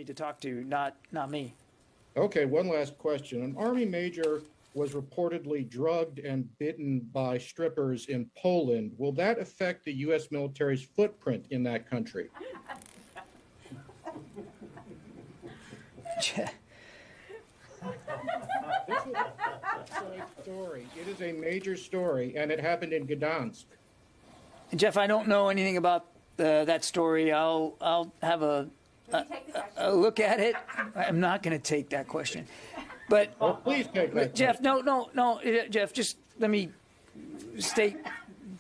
To talk to, not me. Okay, one last question. An Army major was reportedly drugged and bitten by strippers in Poland. Will that affect the U.S. military's footprint in that country? Jeff. This is a story. It is a major story, and it happened in Gdansk. Jeff, I don't know anything about that story. I'll have a look at it. I'm not going to take that question, but please take that. Jeff, no, Jeff. Just let me state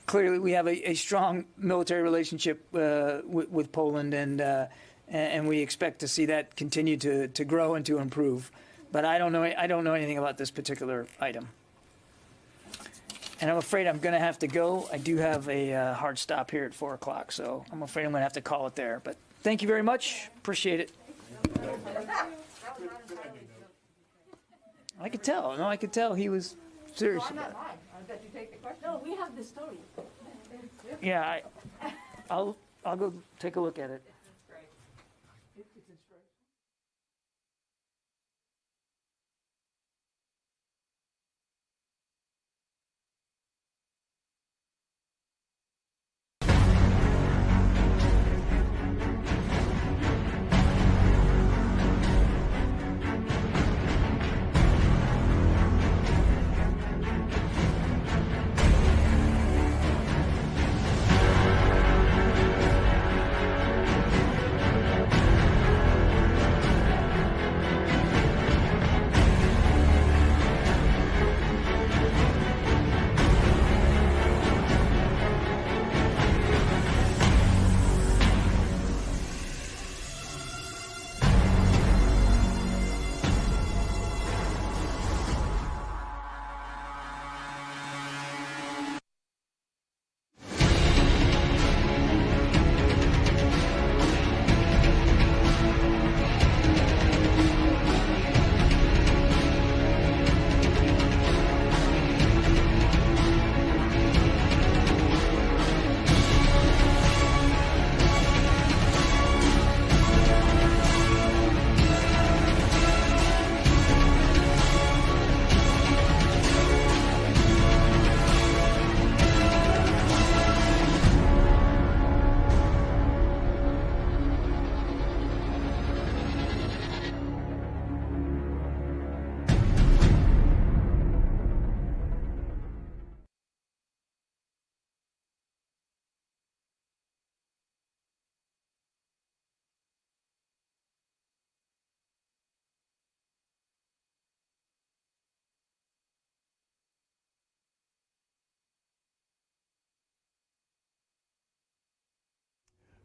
clearly: we have a strong military relationship with Poland, and we expect to see that continue to grow and to improve. But I don't know anything about this particular item, and I'm afraid I'm going to have to go. I do have a hard stop here at 4 o'clock, so I'm afraid I'm going to have to call it there. But thank you very much. Appreciate it. I could tell. No, I could tell he was serious about it. I bet you take the question. No, we have the story. Yeah, I'll go take a look at it.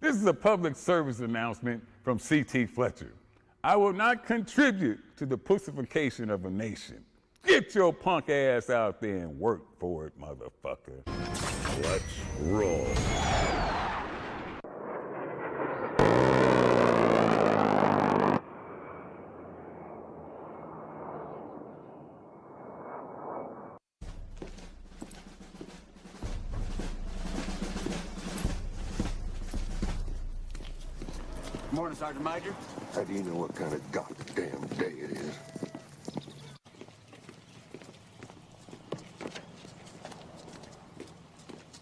This is a public service announcement from C.T. Fletcher. I will not contribute to the pussification of a nation. Get your punk ass out there and work for it, motherfucker. Let's roll. Morning, Sergeant Major. How do you know what kind of goddamn day it is?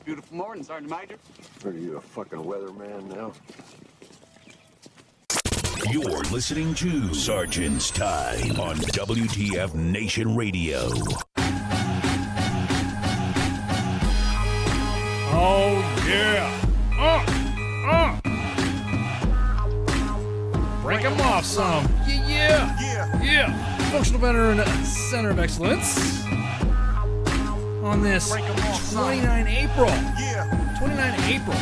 Beautiful morning, Sergeant Major. Are you a fucking weatherman now? You're listening to Sergeant's Time on WTF Nation Radio. Oh, yeah. Break them off some. Yeah. Functional Veteran Center of Excellence. On this 29 April. 29 April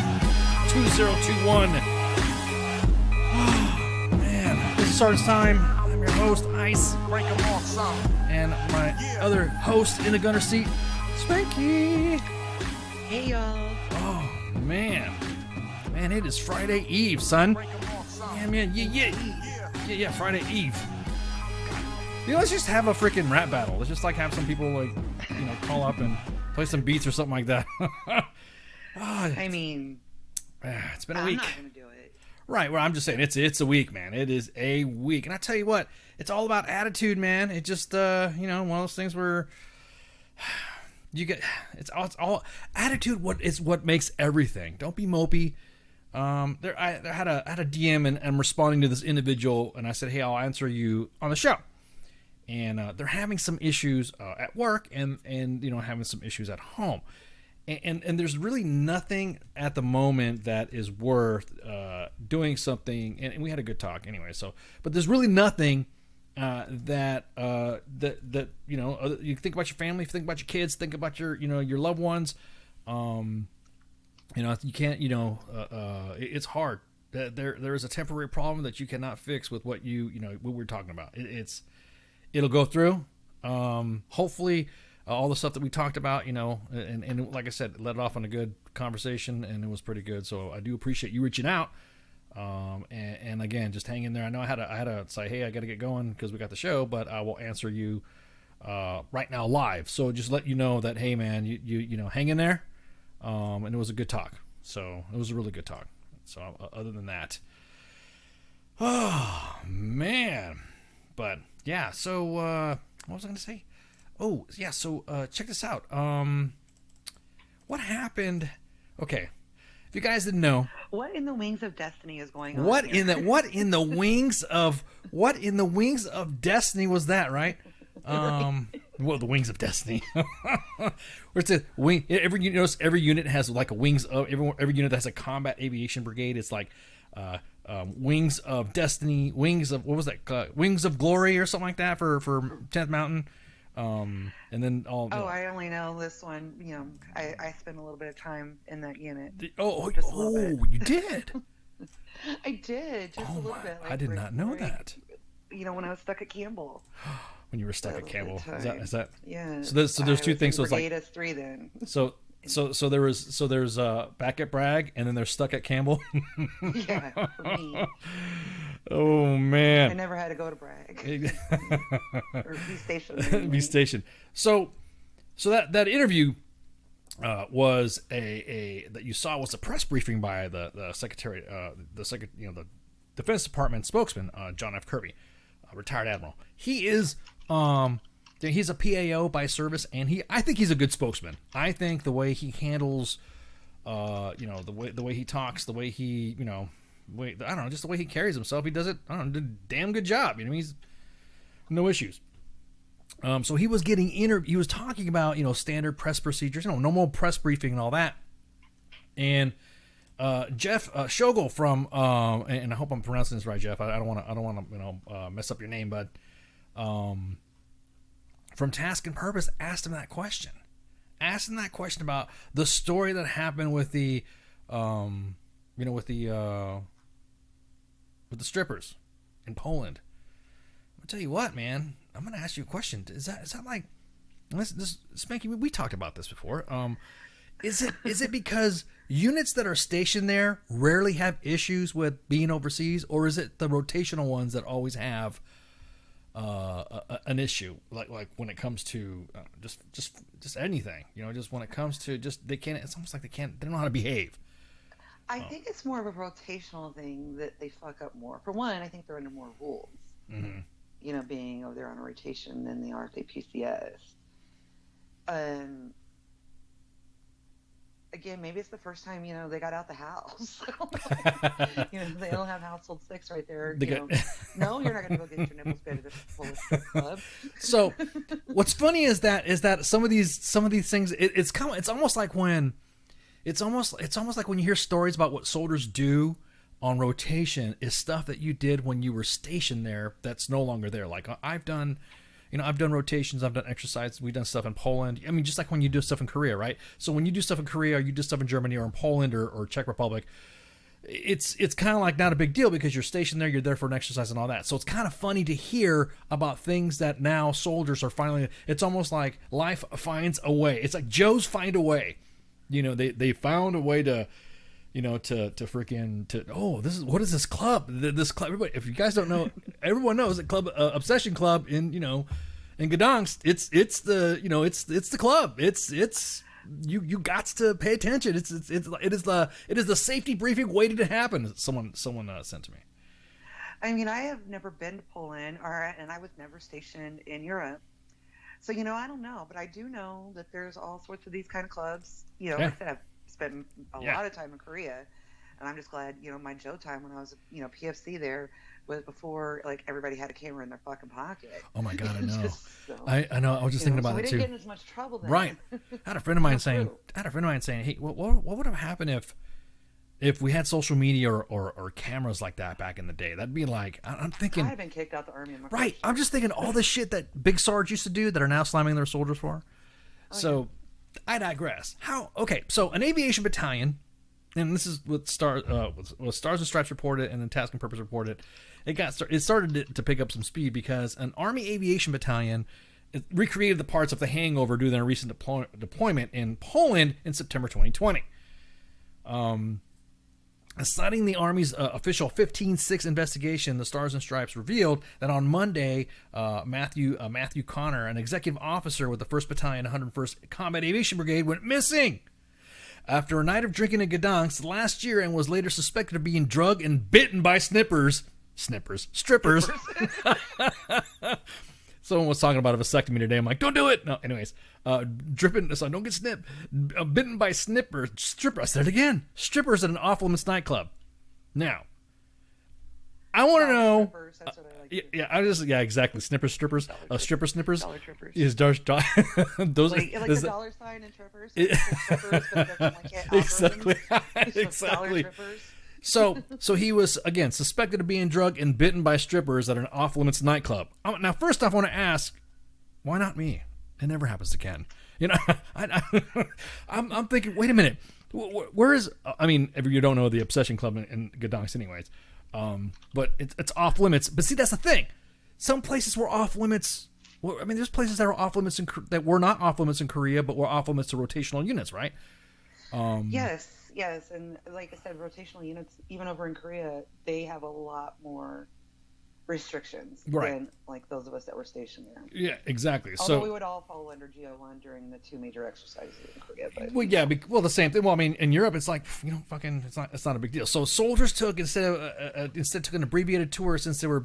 2021. Oh, man. This is Sergeant's Time. I'm your host, Ice. And my other host in the gunner seat, Spanky. Hey, y'all. Oh, man. Man, it is Friday Eve, son. Yeah, man. Yeah, Friday Eve. You know, let's just have a freaking rap battle. Let's just, like, have some people, like, you know, call up and play some beats or something like that. I mean, it's been a I'm week. not going to do it. Right, well, I'm just saying, it's a week, man. It is a week. And I tell you what, it's all about attitude, man. It just, you know, one of those things where you get, it's all attitude. What makes everything. Don't be mopey. I had a DM and I'm responding to this individual, and I said, hey, I'll answer you on the show. And they're having some issues at work, and you know, having some issues at home, and there's really nothing at the moment that is worth doing something. And we had a good talk anyway. So, but there's really nothing that you know. You think about your family, think about your kids, think about your your loved ones. You know, you can't. You know, it's hard. There is a temporary problem that you cannot fix with what what we're talking about. It'll go through. Hopefully, all the stuff that we talked about, you know, and like I said, let it off on a good conversation, and it was pretty good. So I do appreciate you reaching out. And again, just hang in there. I know I had to say, hey, I got to get going because we got the show, but I will answer you right now live. So just let you know that, hey, man, you know, hang in there. And it was a good talk. So it was a really good talk. So other than that, oh man, but. Yeah, so, what was I going to say? Oh, yeah, so, check this out. What happened? Okay, if you guys didn't know. What in the wings of destiny is going on? What in the wings of destiny was that, right? Well, the wings of destiny. Where it's a wing, every unit has like a wings of, every unit that has a combat aviation brigade, it's like, wings of destiny, wings of, what was that? Wings of glory or something like that for 10th Mountain. And then all. Oh, I only know this one. You know, I spent a little bit of time in that unit. Oh, you did? I did, just a little bit. Like, I did not know that. You know, when I was stuck at Campbell. When you were stuck at Campbell, is that? Yeah. So there's two things. So it's like three then. So there's back at Bragg, and then there's stuck at Campbell. Yeah, for me. Oh man, I never had to go to Bragg or be stationed. Anyway. Be stationed. So that interview was a that you saw was a press briefing by the secretary, the Defense Department spokesman, John F. Kirby, retired admiral. He is he's a PAO by service, and I think he's a good spokesman. I think the way he handles, the way he talks, the way he, I don't know, just the way he carries himself, he does it. I don't know, did a damn good job. He's no issues. So he was getting he was talking about standard press procedures, normal press briefing and all that. And Jeff Shogel from and I hope I'm pronouncing this right, Jeff. I don't want to mess up your name, but from Task and Purpose asked him that question about the story that happened with the with the strippers in Poland. I'll tell you what, man. I'm gonna ask you a question. Is that like this Spanky? We talked about this before. Is it because units that are stationed there rarely have issues with being overseas, or is it the rotational ones that always have an issue, like when it comes to just anything, just when it comes to they can't. It's almost like they don't know how to behave. I think it's more of a rotational thing that they fuck up more. For one, I think they're under more rules. Mm-hmm. Being over there on a rotation than they are at the PCS. Again, maybe it's the first time, they got out the house. They don't have household six right there. No, you're not going to go get your nipples bit at the full strip club. So, what's funny is that some of these things, it's almost like when you hear stories about what soldiers do on rotation is stuff that you did when you were stationed there that's no longer there. Like I've done rotations, I've done exercises, we've done stuff in Poland. I mean, just like when you do stuff in Korea, right? So when you do stuff in Korea, or you do stuff in Germany or in Poland or Czech Republic, it's kind of like not a big deal because you're stationed there, you're there for an exercise and all that. So it's kind of funny to hear about things that now soldiers are finally, it's almost like life finds a way. It's like Joe's find a way. They found a way to what is this club? This club, everybody, if you guys don't know, everyone knows that club, Obsession Club in Gdansk. It's the club. It's you got to pay attention. It is the safety briefing waiting to happen. Someone sent to me. I mean, I have never been to Poland, and I was never stationed in Europe. So, I don't know, but I do know that there's all sorts of these kind of clubs. Like I said, I've spent a lot of time in Korea, and I'm just glad, my Joe time when I was, PFC there was before, like, everybody had a camera in their fucking pocket. Oh my God, I know. I know. I was just thinking about it too. We didn't get in as much trouble then. Right. I had a friend of mine saying, hey, what would have happened if we had social media or cameras like that back in the day? That'd be like, I'm thinking, I'd have been kicked out the army in my right. I'm just thinking all the shit that big Sarge used to do that are now slamming their soldiers for. So I digress. Okay, so an aviation battalion, and this is what Stars and Stripes reported, and then Task and Purpose reported. It started to pick up some speed because an Army aviation battalion recreated the parts of the Hangover due to their recent deployment in Poland in September 2020. Citing the Army's official 15-6 investigation, the Stars and Stripes revealed that on Monday, Matthew Connor, an executive officer with the 1st Battalion, 101st Combat Aviation Brigade, went missing after a night of drinking in Gdansk last year and was later suspected of being drugged and bitten by strippers. Someone was talking about a vasectomy today. I'm like, don't do it. No, anyways, dripping, so don't get snipped. Bitten by strippers. I said it again. Strippers at an off-limits nightclub. Now, I want to know. That's what I like. Exactly. Strippers. Snippers. Dollar trippers. Is those like the dollar sign and trippers. Trippers, but exactly. Dollar trippers. So he was, again, suspected of being drugged and bitten by strippers at an off-limits nightclub. Now, first off, I want to ask, why not me? It never happens to Ken. I'm thinking, wait a minute. Where is, if you don't know the Obsession Club in Gdansk anyways, but it's off-limits. But see, that's the thing. Some places were off-limits. There's places that are off-limits that were not off-limits in Korea, but were off-limits to rotational units, right? Yes, and like I said, rotational units, even over in Korea, they have a lot more restrictions than like those of us that were stationed there. Yeah, exactly. Although we would all fall under GO1 during the 2 major exercises in Korea. But the same thing. Well, in Europe, it's like it's not a big deal. So soldiers took instead took an abbreviated tour since they were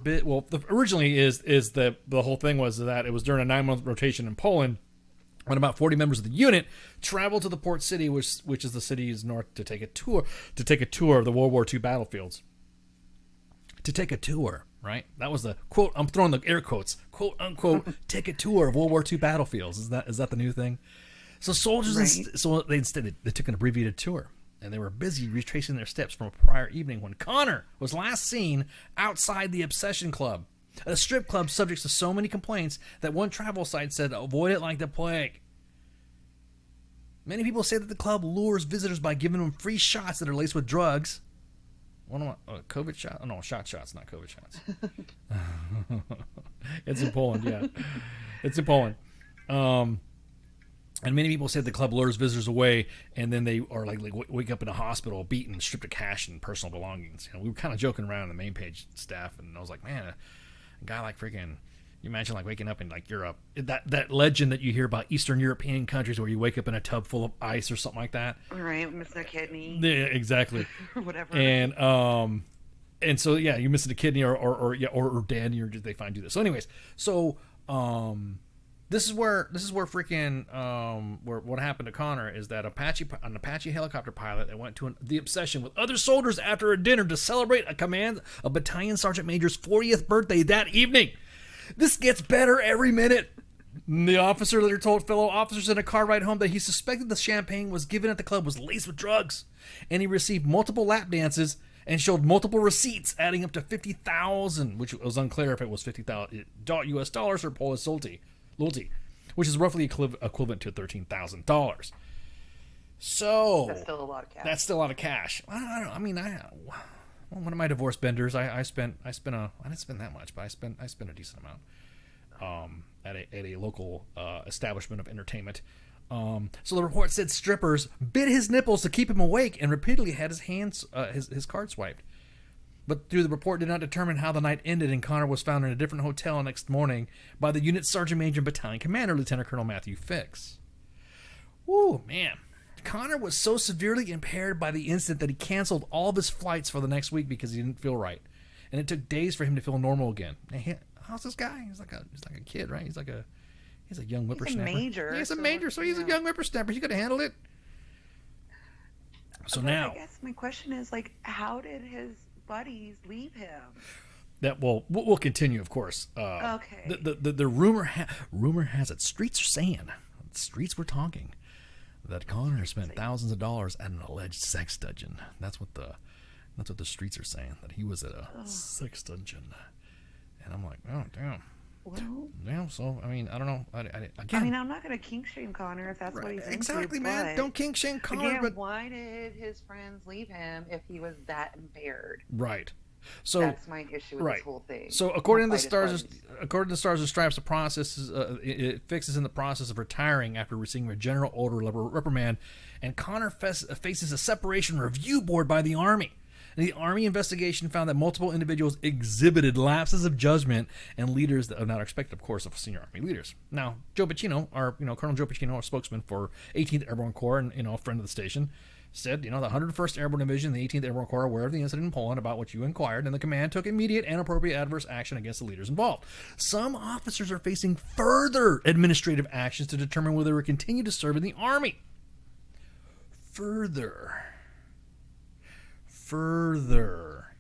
originally the whole thing was that it was during a 9-month rotation in Poland. When about 40 members of the unit traveled to the port city, which is the city's north, to take a tour of the World War II battlefields. To take a tour, right? That was the quote. I'm throwing the air quotes, quote unquote. Take a tour of World War II battlefields. Is that the new thing? So soldiers, they took an abbreviated tour, and they were busy retracing their steps from a prior evening when Connor was last seen outside the Obsession Club, a strip club subject to so many complaints that one travel site said avoid it like the plague. Many people say that the club lures visitors by giving them free shots that are laced with drugs. What am I? COVID shot? Oh, no, shots, not COVID shots. It's in Poland, yeah. It's in Poland. And many people said the club lures visitors away, and then they are like wake up in a hospital, beaten, stripped of cash and personal belongings. We were kind of joking around in the main page staff, and I was like, man, a guy like freaking. You imagine like waking up in like Europe, that legend that you hear about Eastern European countries where you wake up in a tub full of ice or something like that. Right, missing a kidney. Yeah, exactly. Or whatever. And so yeah, you missing a kidney or dead, and they find you this. So anyways, this is where freaking where what happened to Connor is that an Apache helicopter pilot that went to the obsession with other soldiers after a dinner to celebrate a battalion sergeant major's 40th birthday that evening. This gets better every minute. The officer later told fellow officers in a car ride home that he suspected the champagne was given at the club was laced with drugs, and he received multiple lap dances and showed multiple receipts adding up to $50,000, which was unclear if it was $50,000 US dollars or Polish zloty, which is roughly equivalent to $13,000. So that's still a lot of cash. That's still a lot of cash. I don't know. I mean, one of my divorce benders, I didn't spend that much, but I spent a decent amount at a local establishment of entertainment. So the report said strippers bit his nipples to keep him awake and repeatedly had his card swiped. But through the report did not determine how the night ended, and Connor was found in a different hotel next morning by the unit sergeant major and battalion commander, Lieutenant Colonel Matthew Fix. Woo, man. Connor was so severely impaired by the incident that he canceled all of his flights for the next week because he didn't feel right, and it took days for him to feel normal again. How's this guy? He's like a kid, right? He's a young whippersnapper. He's a major. He's a major, so he's a young whippersnapper. He could have handled it. So okay, now, I guess my question is how did his buddies leave him? That we'll continue, of course. Okay. The rumor has it. Streets are saying. Streets were talking. That Connor spent thousands of dollars at an alleged sex dungeon. That's what the streets are saying. That he was at a sex dungeon, and I'm like, oh damn. Well, yeah. So I mean, I don't know. Again, I'm not going to kink shame Connor if that's what he's into. Exactly, man. Don't kink shame Connor. Again, but why did his friends leave him if he was that impaired? Right. So that's my issue with this whole thing. So according to Stars and Stripes, the process is it fixes in the process of retiring after receiving a general order reprimand, and Connor faces a separation review board by the Army. And the Army investigation found that multiple individuals exhibited lapses of judgment and leaders that are not expected, of course, of senior Army leaders. Now, Joe Pacino, Colonel Joe Pacino, our spokesman for 18th Airborne Corps and a friend of the station, said, the 101st Airborne Division and the 18th Airborne Corps are aware of the incident in Poland about which you inquired, and the command took immediate and appropriate adverse action against the leaders involved. Some officers are facing further administrative actions to determine whether they will continue to serve in the Army. Further.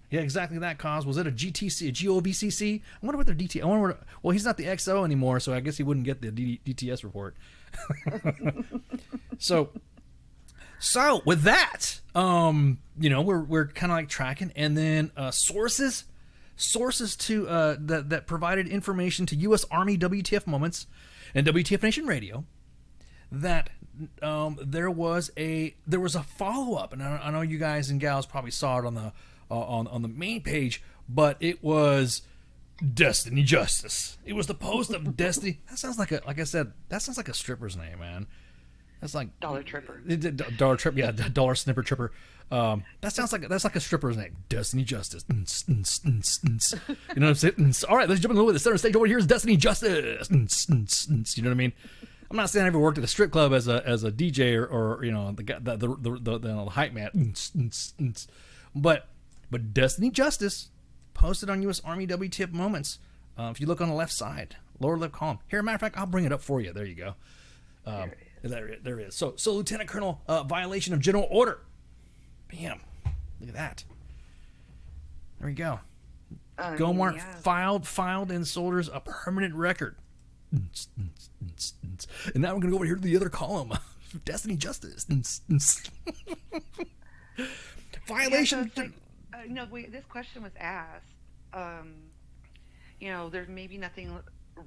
Yeah, exactly that cause. Was it a GTC, a GOVCC? I wonder what their DT. Well, he's not the XO anymore, so I guess he wouldn't get the DTS report. So with that, we're kind of like tracking, and then sources to that provided information to U.S. Army WTF Moments and WTF Nation Radio that there was a follow up, and I know you guys and gals probably saw it on the main page, but it was Destiny Justice. It was the post of Destiny. That sounds like that sounds like a stripper's name, man. That's like Dollar Tripper. Dollar Trip, yeah, Dollar Snipper Tripper. That's like a stripper's name. Destiny Justice. You know what I'm saying? All right, let's jump into the center stage. Over here is Destiny Justice. You know what I mean? I'm not saying I ever worked at a strip club as a DJ or the hype man. But Destiny Justice posted on U.S. Army WTF Moments. If you look on the left side, lower left column. Here, matter of fact, I'll bring it up for you. There you go. There it is. So Lieutenant Colonel, violation of general order. Bam. Look at that. There we go. Gomar filed in soldiers a permanent record. And now we're going to go over here to the other column. Destiny Justice. Violation. Yeah, so this question was asked. There's maybe nothing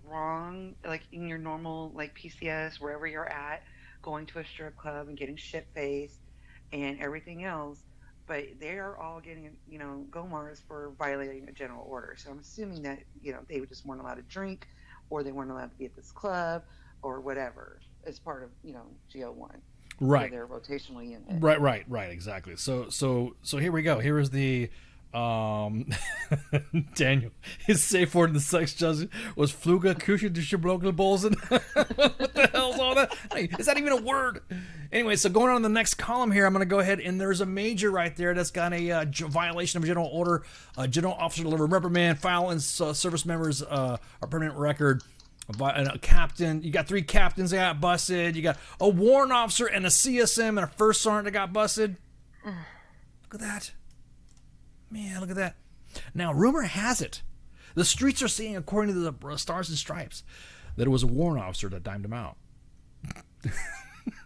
wrong, like in your normal PCS, wherever you're at, going to a strip club and getting shit-faced and everything else. but they are all getting, GOMARs for violating a general order. So I'm assuming that, they just weren't allowed to drink, or they weren't allowed to be at this club, or whatever, as part of, GO1. Right. Their rotational unit. Right, exactly. So here we go. Here is the Daniel. His safe word in the sex justice was Fluga Kusha Bolzen. What the hell's all that? Hey, is that even a word? Anyway, so going on to the next column here, I'm going to go ahead, and there's a major right there that's got a violation of a general order. General officer delivered reprimand, file and service members a permanent record. And a captain, you got 3 captains that got busted. You got a warrant officer and a CSM and a first sergeant that got busted. Look at that. Man, look at that. Now, rumor has it, the streets are saying, according to the Stars and Stripes, that it was a warrant officer that dimed him out.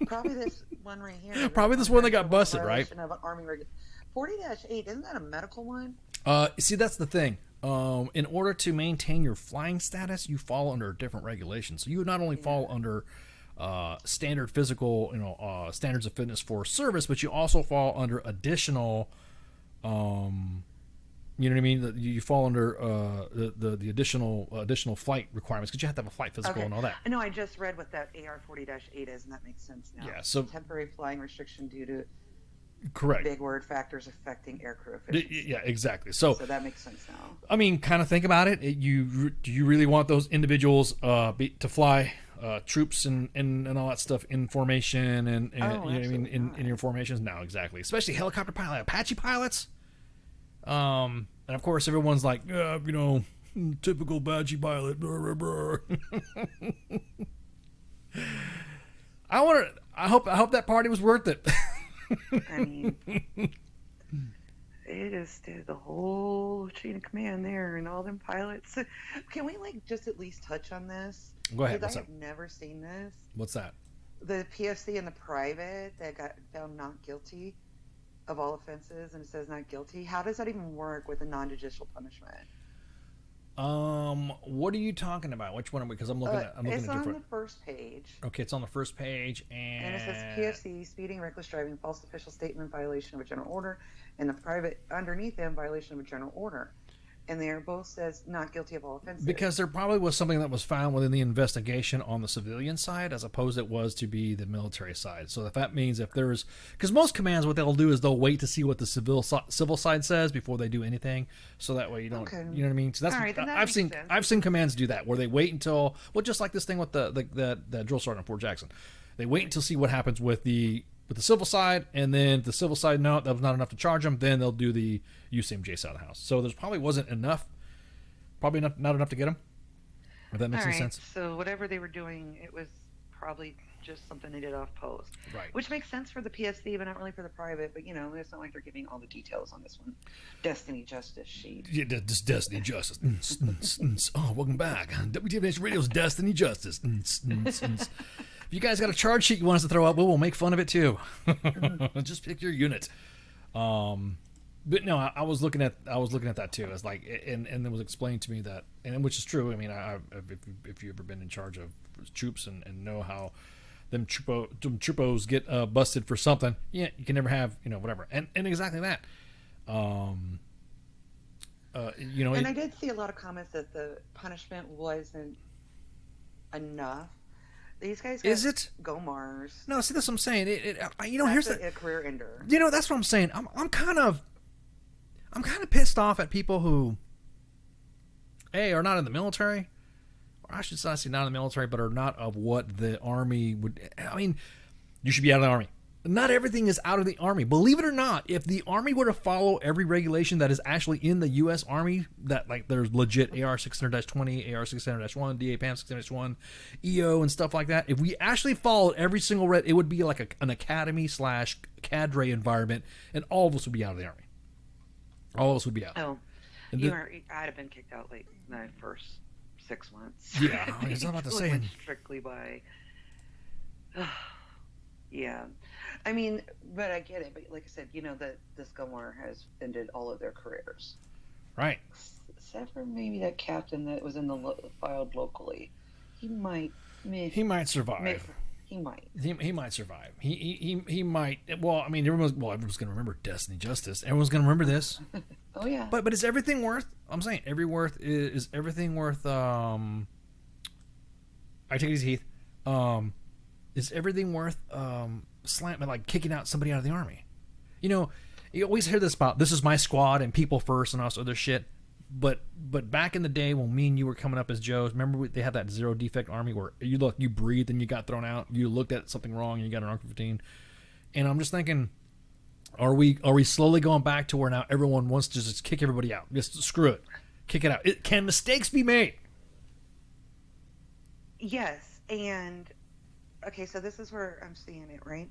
Probably this one right here. Probably this one that got busted, right? Of Army 40-8, isn't that a medical one? See, that's the thing. In order to maintain your flying status, you fall under different regulations. So you not only fall under standard physical, standards of fitness for service, but you also fall under additional, you know what I mean? You fall under the additional flight requirements, because you have to have a flight physical and all that. I know. I just read what that AR 40-8 is, and that makes sense now. Yeah. So temporary flying restriction due to correct big word factors affecting aircrew efficiency. Yeah, exactly. So that makes sense now. I mean, kind of think about it. Do you really want those individuals to fly troops and all that stuff in formation and you know what I mean in your formations? No, exactly. Especially helicopter pilot, Apache pilots. And of course everyone's like, typical Apache pilot. I hope that party was worth it. I mean, they just did the whole chain of command there, and all them pilots. Can we just at least touch on this? Go ahead. Because I have never seen this. What's that? The PFC and the private that got found not guilty of all offenses, and it says not guilty. How does that even work with a non-judicial punishment? What are you talking about? Which one? Because I'm looking at it's different. on the first page. Okay, it's on the first page, and it says PFC, speeding, reckless driving, false official statement, violation of a general order, and the private underneath them, violation of a general order. And they both says not guilty of all offenses. Because there probably was something that was found within the investigation on the civilian side, as opposed it was to be the military side. So if that means if there's, because most commands, what they'll do is they'll wait to see what the civil side says before they do anything. So that way you don't, you know what I mean? So that's right, I've seen commands do that, where they wait until, well, just like this thing with the drill sergeant at Fort Jackson, they wait until see what happens with the civil side, and then if the civil side, no, that was not enough to charge them, then they'll do the UCMJ side of the house. So there's probably wasn't enough, not enough to get them, if that makes any sense. So whatever they were doing, it was probably just something they did off post. Right. Which makes sense for the PSC, but not really for the private. But, it's not like they're giving all the details on this one. Destiny Justice sheet. Yeah, this Destiny Justice. Oh, welcome back. WTF Radio's Destiny Justice. If you guys got a charge sheet you want us to throw up, we'll make fun of it too. Just pick your unit. But no, I was looking at that too. It's like, and it was explained to me that, and which is true. I mean, if you've ever been in charge of troops and know how them troopos get busted for something, yeah, you can never have whatever. And exactly that. And I did see a lot of comments that the punishment wasn't enough. These guys got GOMARs. No, see, that's what I'm saying. Here's a career ender. That's what I'm saying. I'm kind of pissed off at people who, are not in the military, or I should not say not in the military, but are not of what the Army would. I mean, you should be out of the Army. Not everything is out of the Army. Believe it or not, if the Army were to follow every regulation that is actually in the U.S. Army, that there's legit AR 600-20, AR 600-1, DA PAM 600-1, EO and stuff like that, if we actually followed every single it would be like an academy / cadre environment, and all of us would be out of the Army. All of us would be out. Oh, I'd have been kicked out in the first 6 months. Yeah, I was about to say. Strictly by. Yeah. I mean, but I get it. But like I said, that this GOMAR has ended all of their careers. Right. Except for maybe that captain that was in the filed locally. He might survive. he might. He might survive. He might. Well, I mean, everyone's going to remember Destiny Justice. Everyone's going to remember this. Oh yeah. But is everything worth? I'm saying is everything worth? I take it easy, Heath. Is everything worth slamming, like kicking out somebody out of the army? You know, you always hear this about this is my squad and people first and all this other shit. But back in the day when me and you were coming up as Joes, remember they had that zero defect army where you breathed and you got thrown out. You looked at something wrong and you got an Arc 15. And I'm just thinking, are we slowly going back to where now everyone wants to just kick everybody out? Just screw it, kick it out. Can mistakes be made? Yes, and okay, so this is where I'm seeing it, right?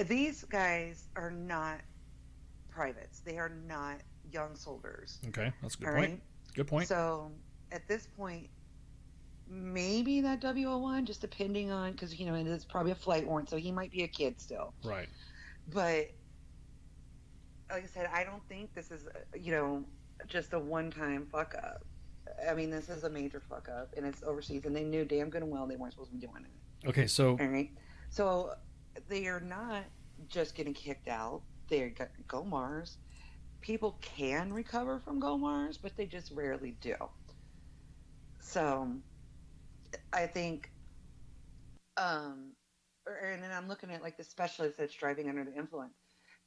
These guys are not privates. They are not young soldiers. Okay, that's a good All point. right? Good point. So at this point, maybe that W01, just depending on, because it is probably a flight warrant, so he might be a kid still. Right. But like I said, I don't think this is just a one-time fuck up. I mean, this is a major fuck up, and it's overseas, and they knew damn good and well they weren't supposed to be doing it. Okay, so All right, so they are not just getting kicked out. They're GOMARs. People can recover from GOMARs, but they just rarely do. So I think, and then I'm looking at like the specialist that's driving under the influence.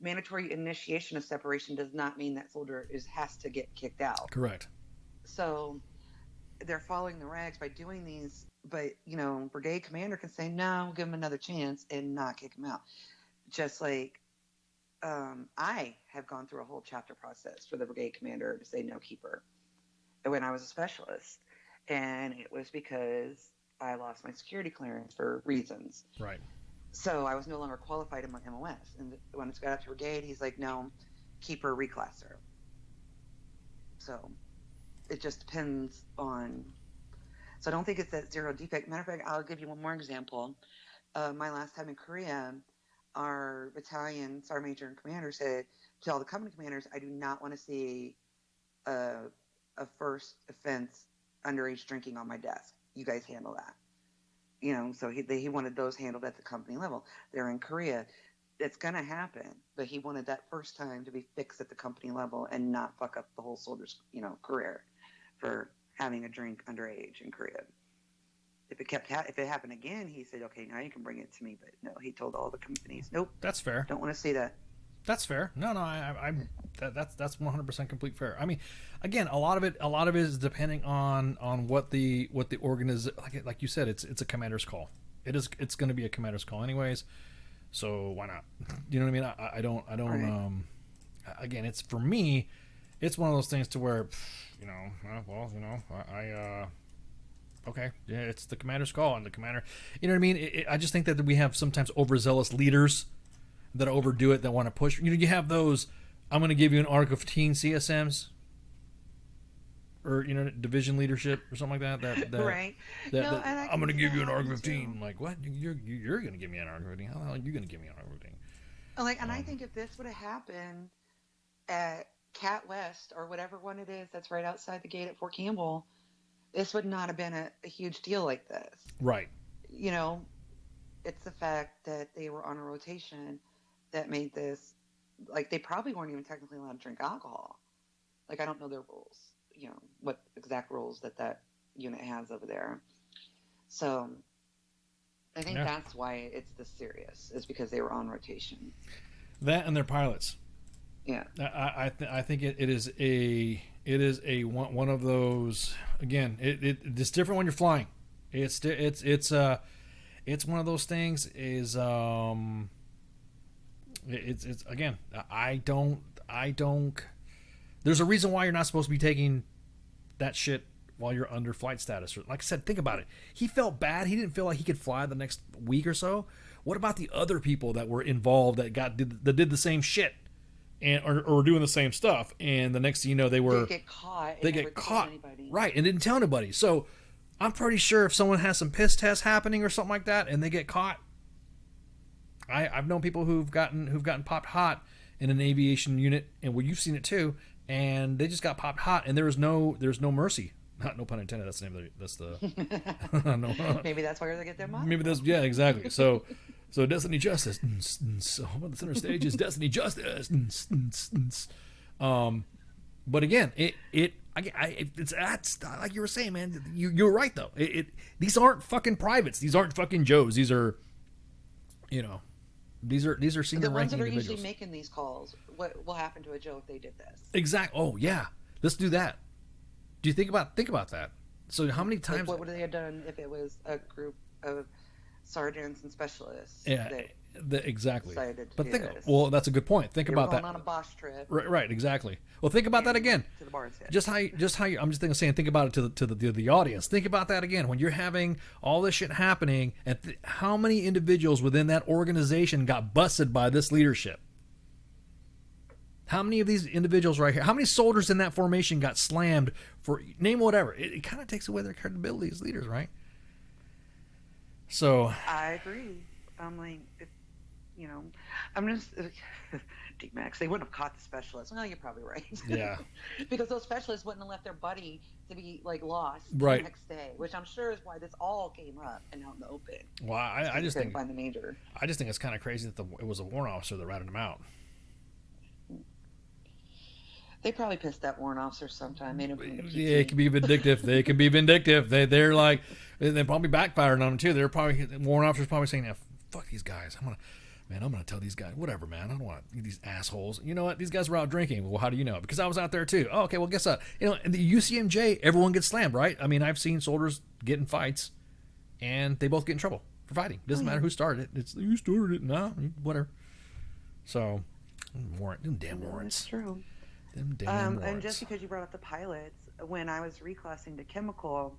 Mandatory initiation of separation does not mean that soldier has to get kicked out. correct. So they're following the regs by doing these, but brigade commander can say no, give him another chance and not kick him out. Just like I have gone through a whole chapter process for the brigade commander to say no keeper when I was a specialist, and it was because I lost my security clearance for reasons. Right. So I was no longer qualified in my MOS, and when it got up to brigade, he's like, no, keeper, reclasser. So it just depends on. So I don't think it's that zero defect. Matter of fact, I'll give you one more example. My last time in Korea, our battalion sergeant major and commander said to all the company commanders, I do not want to see a first offense underage drinking on my desk. You guys handle that. So he wanted those handled at the company level. They're in Korea. It's going to happen, but he wanted that first time to be fixed at the company level and not fuck up the whole soldier's, career for having a drink underage in Korea. If it happened again, he said, okay, now you can bring it to me. But no, he told all the companies, nope. That's fair. Don't want to see that. That's fair. No, that's 100% complete fair. I mean, again, a lot of it is depending on what the organization, like you said, it's a commander's call. It's going to be a commander's call anyways. So why not? You know what I mean? I don't. Right. Again, it's for me. It's one of those things to where, okay, yeah, it's the commander's call, and the commander, you know what I mean? I just think that we have sometimes overzealous leaders that overdo it, that want to push. You have those, I'm going to give you an Arc of 15 CSMs, or division leadership or something like that. Right. I'm going to give you an Arc of 15. Like, what? You're going to give me an Arc of 15? How the hell are you going to give me an Arc of 15? And I think if this would have happened at Cat West or whatever one it is that's right outside the gate at Fort Campbell, this would not have been a huge deal like this. Right. It's the fact that they were on a rotation that made this, like, they probably weren't even technically allowed to drink alcohol. Like, I don't know their rules, what exact rules that unit has over there. So I think that's why it's this serious, is because they were on rotation. That and their pilots. Yeah. I think it is a one of those, again, it's different when you're flying. It's one of those things is it's again, I don't there's a reason why you're not supposed to be taking that shit while you're under flight status. Like I said, think about it. He felt bad. He didn't feel like he could fly the next week or so. What about the other people that were involved that did the same shit and or doing the same stuff, and the next thing you know they get caught right, and didn't tell anybody. So I'm pretty sure if someone has some piss tests happening or something like that and they get caught, I've known people who've gotten popped hot in an aviation unit, and you've seen it too, and they just got popped hot, and there's no mercy. No pun intended. That's the name of the. No. Maybe that's where they get their money. Maybe that's yeah, exactly. So Destiny Justice. So the center stage is Destiny Justice. But again, it's like you were saying, man. You're right though. These aren't fucking privates. These aren't fucking Joes. These are, these are senior the ones ranking that are individuals. usually making these calls. What will happen to a Joe if they did this? Exactly. Oh yeah, let's do that. Do you think about that? So how many times? Like what would they have done if it was a group of sergeants and specialists? Yeah, exactly. Decided to But do think, this? well, that's a good point. Think You're about going that. on a Bosch trip. Right, exactly. Well, think about that again. To the bar's head. Just how you, I'm just saying. Think about it to the audience. Think about that again. When you're having all this shit happening, and how many individuals within that organization got busted by this leadership? How many of these individuals right here? How many soldiers in that formation got slammed for name whatever? It kind of takes away their credibility as leaders, right? So I agree. I'm like, I'm just D-Max. They wouldn't have caught the specialists. Well, you're probably right. Yeah. Because those specialists wouldn't have left their buddy to be like lost Right. the next day, which I'm sure is why this all came up and out in the open. Well, I just think find the major. I just think it's kind of crazy that it was a warrant officer that ratted him out. They probably pissed that warrant officer sometime. Made him Yeah, it can be vindictive. They can be vindictive. They're like they probably backfired on them too. They're probably warrant officers probably saying, "Yeah, fuck these guys. I'm gonna tell these guys whatever, man. I don't want these assholes. You know what? These guys were out drinking. Well, how do you know? Because I was out there too. Oh, okay. Well, guess what? In the UCMJ, everyone gets slammed, right? I mean, I've seen soldiers get in fights, and they both get in trouble for fighting. Doesn't matter who started it. It's you started it. No, whatever. So, damn warrants. That's true. Them damn warrants. And just because you brought up the pilots, when I was reclassing to chemical,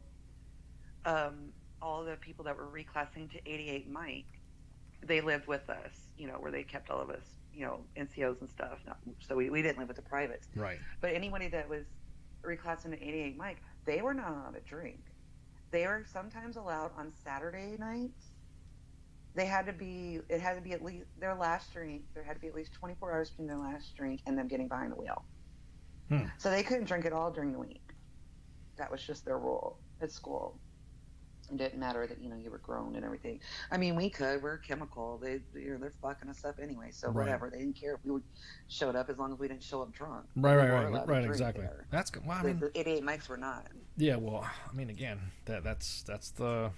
all the people that were reclassing to 88 Mike, they lived with us, where they kept all of us, NCOs and stuff. So we didn't live with the privates. Right. But anybody that was reclassing to 88 Mike, they were not allowed to drink. They were sometimes allowed on Saturday nights. It had to be at least their last drink. There had to be at least 24 hours between their last drink and them getting behind the wheel. So they couldn't drink at all during the week. That was just their rule at school. It didn't matter that you were grown and everything. I mean, we could. We're chemical. They're fucking us up anyway. So whatever. They didn't care if we showed up as long as we didn't show up drunk. Right. Exactly. There. That's good. Well, I mean, the 88 mics were not. Yeah. Well, I mean, again, that's the.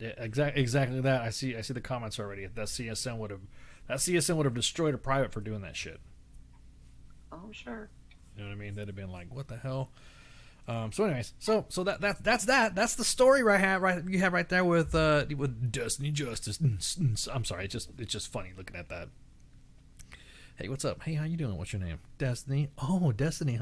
Yeah, exactly that. I see the comments already. That CSM would have destroyed a private for doing that shit. Oh, sure. You know what I mean? They'd have been like, "What the hell?" So, anyways, so that's that. That's the story you have right there with Destiny Justice. I'm sorry, it's just funny looking at that. Hey, what's up? Hey, how you doing? What's your name? Destiny. Oh, Destiny.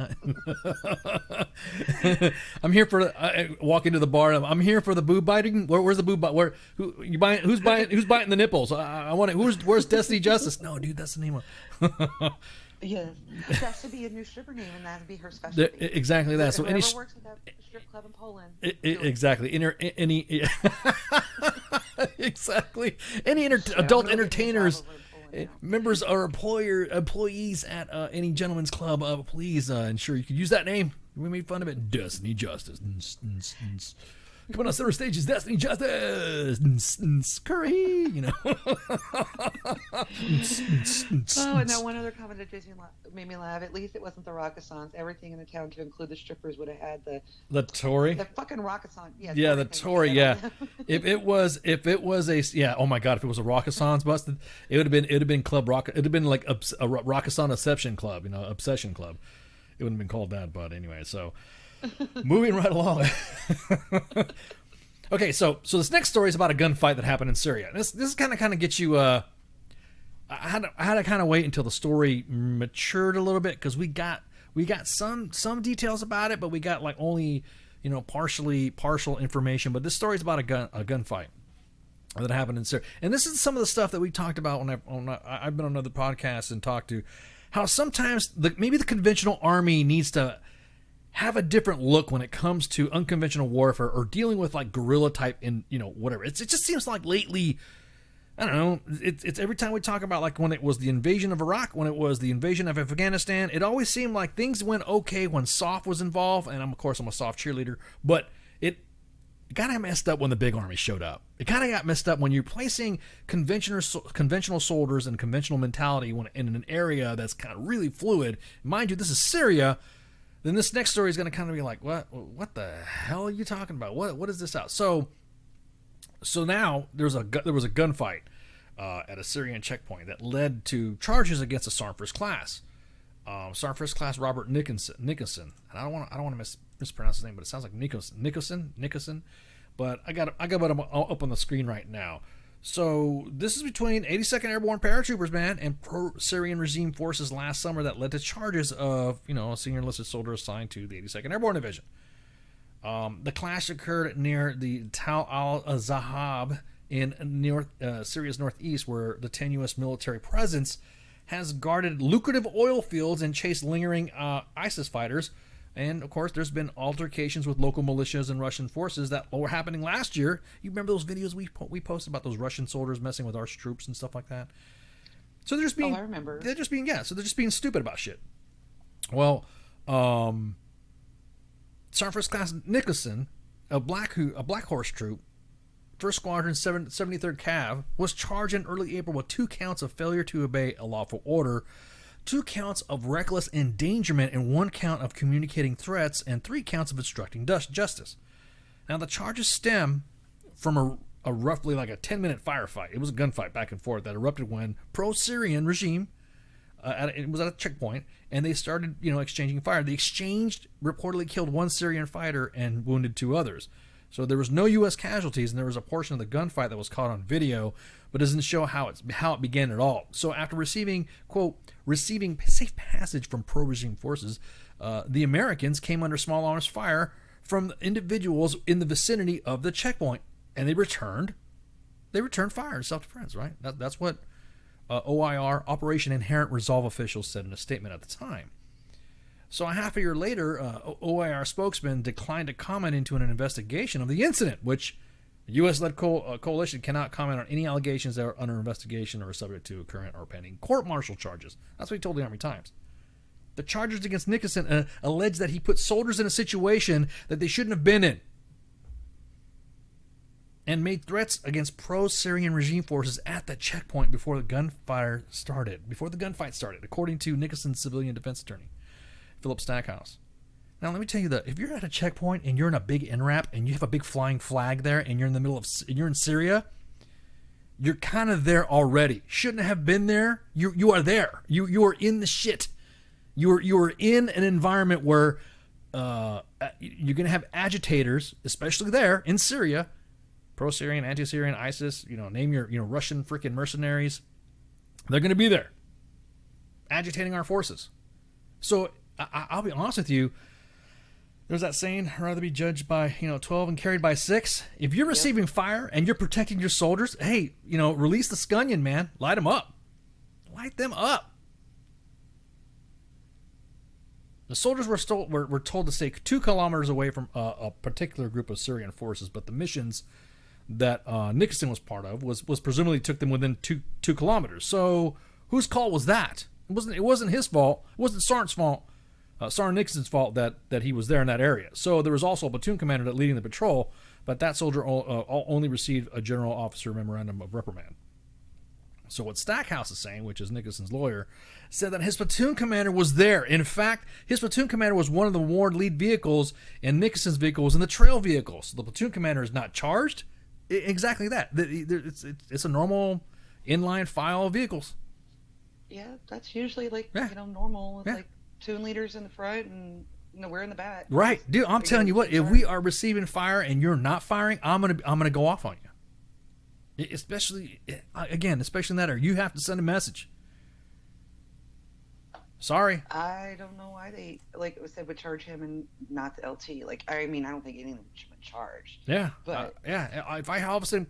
I'm here for walk into the bar. I'm here for the boob biting. Where's the boob bite? Who's biting the nipples? I want it. Where's Destiny Justice? No, dude, that's the name of. Yes, that should be a new stripper name, and that would be her specialty. Exactly that. So whoever any works at that strip club in Poland. Exactly. Exactly. Any adult entertainers. Members or employees at any gentleman's club, please ensure you can use that name. We made fun of it. Destiny Justice. Coming on center stage is Destiny Justice. Curry, Oh, and that one other comment that just made me laugh. At least it wasn't the Rockasons. Everything in the town, to include the strippers, would have had the Tory. The fucking Rockason. Yeah, the Tory. Yeah. if it was oh my God, if it was a Rockasons busted, it would have been Club Rock. It would have been like a Rockason Obsession Club. Obsession Club. It wouldn't have been called that, but anyway. So, moving right along. Okay, so this next story is about a gunfight that happened in Syria. This kind of gets you. I had to kind of wait until the story matured a little bit because we got some details about it, but we got like only partial information. But this story is about a gunfight that happened in Syria, and this is some of the stuff that we talked about when I've been on other podcasts and talked to how sometimes maybe the conventional army needs to have a different look when it comes to unconventional warfare or dealing with like guerrilla type whatever. It just seems like lately I don't know. It's every time we talk about like when it was the invasion of Iraq, when it was the invasion of Afghanistan, it always seemed like things went okay when SOF was involved, and of course I'm a SOF cheerleader, but it kind of messed up when the big army showed up. It kind of got messed up when you're placing conventional soldiers and conventional mentality in an area that's kind of really fluid. Mind you, this is Syria. Then this next story is going to kind of be like, what the hell are you talking about? What is this out? So now there was a gunfight at a Syrian checkpoint that led to charges against a Sergeant First Class. Sergeant First Class Robert Nicholson. And I don't want to mispronounce his name, but it sounds like Nicholson. But I got it up on the screen right now. So this is between 82nd Airborne paratroopers, man, and pro-Syrian regime forces last summer that led to charges of, a senior enlisted soldier assigned to the 82nd Airborne Division. The clash occurred near the Tal al-Zahab in Syria's northeast, where the tenuous military presence has guarded lucrative oil fields and chased lingering ISIS fighters. And, of course, there's been altercations with local militias and Russian forces that were happening last year. You remember those videos we posted about those Russian soldiers messing with our troops and stuff like that? So they're just being... I remember. So they're just being stupid about shit. Well, Sergeant First Class Nicholson, a Black Horse troop, 1st Squadron 73rd Cav, was charged in early April with 2 counts of failure to obey a lawful order, 2 counts of reckless endangerment, and 1 count of communicating threats, and 3 counts of obstructing justice. Now, the charges stem from a roughly like a 10-minute firefight. It was a gunfight back and forth that erupted when pro-Syrian regime, it was at a checkpoint, and they started, exchanging fire. The exchange reportedly killed 1 Syrian fighter and wounded 2 others. So there was no U.S. casualties, and there was a portion of the gunfight that was caught on video, but doesn't show how it began at all. So after receiving safe passage from pro-regime forces, the Americans came under small arms fire from individuals in the vicinity of the checkpoint, and they returned fire in self-defense. Right? That's what OIR, Operation Inherent Resolve officials said in a statement at the time. So a half a year later, OIR spokesman declined to comment into an investigation of the incident, which the U.S.-led coalition cannot comment on any allegations that are under investigation or are subject to current or pending court-martial charges. That's what he told the Army Times. The charges against Nicholson allege that he put soldiers in a situation that they shouldn't have been in and made threats against pro-Syrian regime forces at the checkpoint before the gunfight started, according to Nicholson's civilian defense attorney, Philip Stackhouse. Now, let me tell you that if you're at a checkpoint and you're in a big NRAP and you have a big flying flag there and you're in the middle of, you're in Syria, you're kind of there already. Shouldn't have been there. You are there. You are in the shit. You are in an environment where you're going to have agitators, especially there in Syria, pro-Syrian, anti-Syrian, ISIS, name your Russian freaking mercenaries. They're going to be there agitating our forces. So I'll be honest with you. There's that saying, I'd rather be judged by 12 and carried by 6. If you're receiving fire and you're protecting your soldiers, hey, release the scunion, man. Light them up. Light them up. The soldiers were told to stay 2 kilometers away from a particular group of Syrian forces, but the missions that Nicholson was part of was presumably took them within 2 kilometers. So whose call was that? It wasn't his fault. It wasn't Sergeant's fault. Sergeant Nixon's fault that he was there in that area. So there was also a platoon commander that leading the patrol, but that soldier only received a general officer memorandum of reprimand. So what Stackhouse is saying, which is Nicholson's lawyer, said that his platoon commander was there. In fact, his platoon commander was one of the warned lead vehicles, and Nicholson's vehicle was in the trail vehicle. So the platoon commander is not charged. Exactly that. It's a normal inline file of vehicles. Yeah, that's usually normal. It's like 2 leaders in the front and we're in the back. Right, dude. I'm telling you what. If we are receiving fire and you're not firing, I'm gonna go off on you. Especially in that area, you have to send a message. Sorry. I don't know why they would charge him and not the LT. I don't think anyone should be charged. Yeah. But if I all of a sudden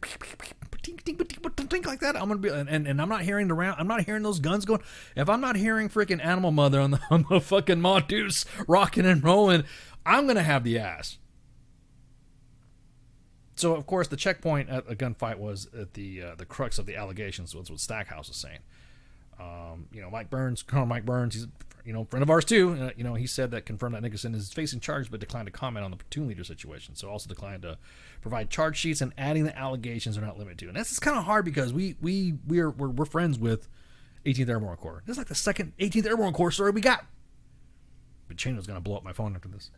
like that, I'm gonna be and I'm not hearing the round. I'm not hearing those guns going. If I'm not hearing freaking Animal Mother on the fucking Mongoose rocking and rolling, I'm gonna have the ass. So, of course, the checkpoint at a gunfight was at the crux of the allegations, was what Stackhouse was saying. Colonel Mike Burns, he's a friend of ours too. He said that confirmed that Nicholson is facing charges, but declined to comment on the platoon leader situation. So also declined to provide charge sheets, and adding the allegations are not limited to. And that's kind of hard because we're friends with 18th Airborne Corps. This is like the second 18th Airborne Corps story we got. But Chino's gonna blow up my phone after this.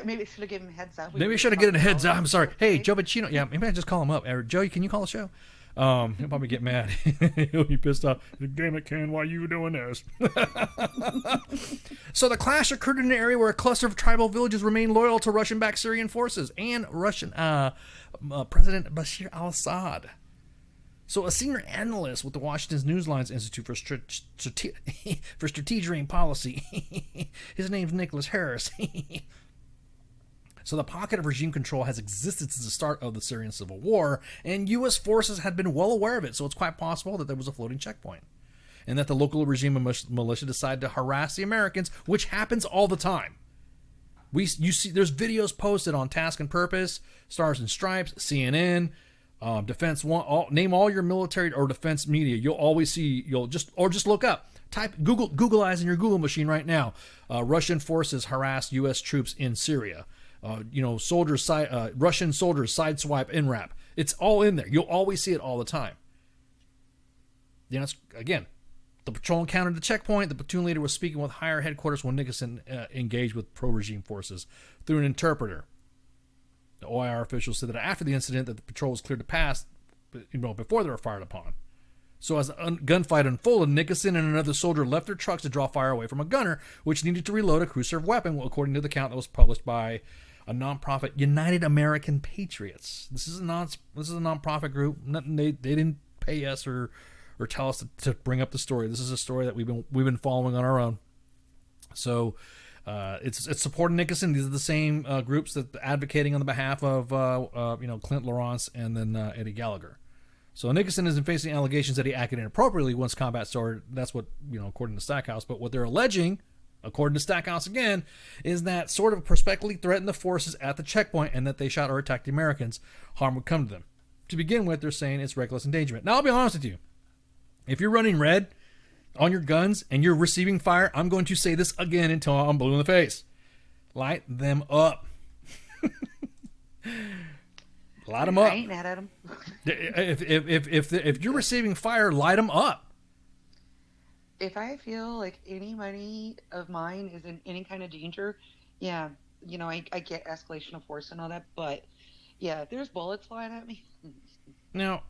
Maybe I should have given him a heads up. Maybe I should have given a heads up. I'm sorry. Hey, Joe Bacino. Yeah, maybe I just call him up. Joe, can you call the show? He'll probably get mad. He'll be pissed off. Damn it, Ken, why are you doing this? So the clash occurred in an area where a cluster of tribal villages remained loyal to Russian-backed Syrian forces and Russian President Bashar al-Assad. So a senior analyst with the Washington Newslines Institute for Strategy and Policy, his name's Nicholas Harris. So the pocket of regime control has existed since the start of the Syrian civil war, and U.S. forces had been well aware of it, so it's quite possible that there was a floating checkpoint, and that the local regime militia decided to harass the Americans, which happens all the time. You see, there's videos posted on Task and Purpose, Stars and Stripes, CNN, Defense One. Name all your military or defense media. You'll always see. Just look up. Type Google eyes in your Google machine right now. Russian forces harass U.S. troops in Syria. Russian soldiers sideswipe NRAP. It's all in there. You'll always see it all the time. Again, the patrol encountered the checkpoint. The platoon leader was speaking with higher headquarters when Nicholson engaged with pro-regime forces through an interpreter. The OIR officials said that after the incident, that the patrol was cleared to pass, before they were fired upon. So as the gunfight unfolded, Nicholson and another soldier left their trucks to draw fire away from a gunner, which needed to reload a crew-served weapon, according to the count that was published by a nonprofit, United American Patriots. This is a nonprofit group. They didn't pay us or tell us to bring up the story. This is a story that we've been following on our own. So it's supporting Nicholson. These are the same groups that advocating on the behalf of Clint Lawrence and then Eddie Gallagher. So Nicholson isn't facing allegations that he acted inappropriately once combat started. That's what, according to Stackhouse. But what they're alleging, according to Stackhouse again, is that sort of prospectively threatened the forces at the checkpoint and that they shot or attacked the Americans. Harm would come to them. To begin with, they're saying it's reckless endangerment. Now, I'll be honest with you. If you're running red on your guns and you're receiving fire, I'm going to say this again until I'm blue in the face. Light them up. Light them up. I ain't mad at them. If you're receiving fire, light them up. If I feel like any money of mine is in any kind of danger, yeah, I get escalation of force and all that. But yeah, if there's bullets flying at me, now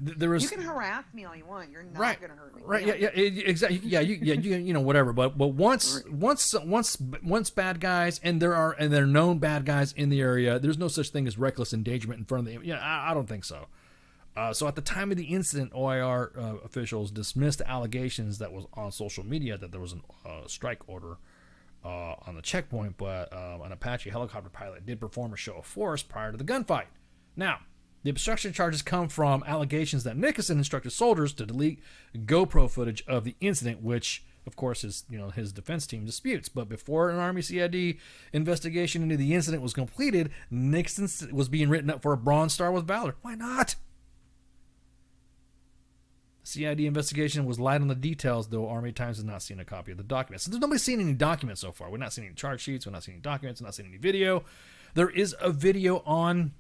there was. You can harass me all you want. You're not right, going to hurt me. Right? Yeah, exactly. Yeah, you whatever. But once bad guys and there are known bad guys in the area, there's no such thing as reckless endangerment in front of them. I don't think so. So at the time of the incident, OIR officials dismissed the allegations that was on social media that there was a strike order on the checkpoint, but an Apache helicopter pilot did perform a show of force prior to the gunfight. Now, the obstruction charges come from allegations that Nicholson instructed soldiers to delete GoPro footage of the incident, which, of course, his defense team disputes. But before an Army CID investigation into the incident was completed, Nicholson was being written up for a Bronze Star with Valor. Why not? CID investigation was light on the details, though Army Times has not seen a copy of the documents. So there's nobody's seen any documents so far. We're not seeing any charge sheets. We're not seeing any documents. We're not seeing any video. There is a video on,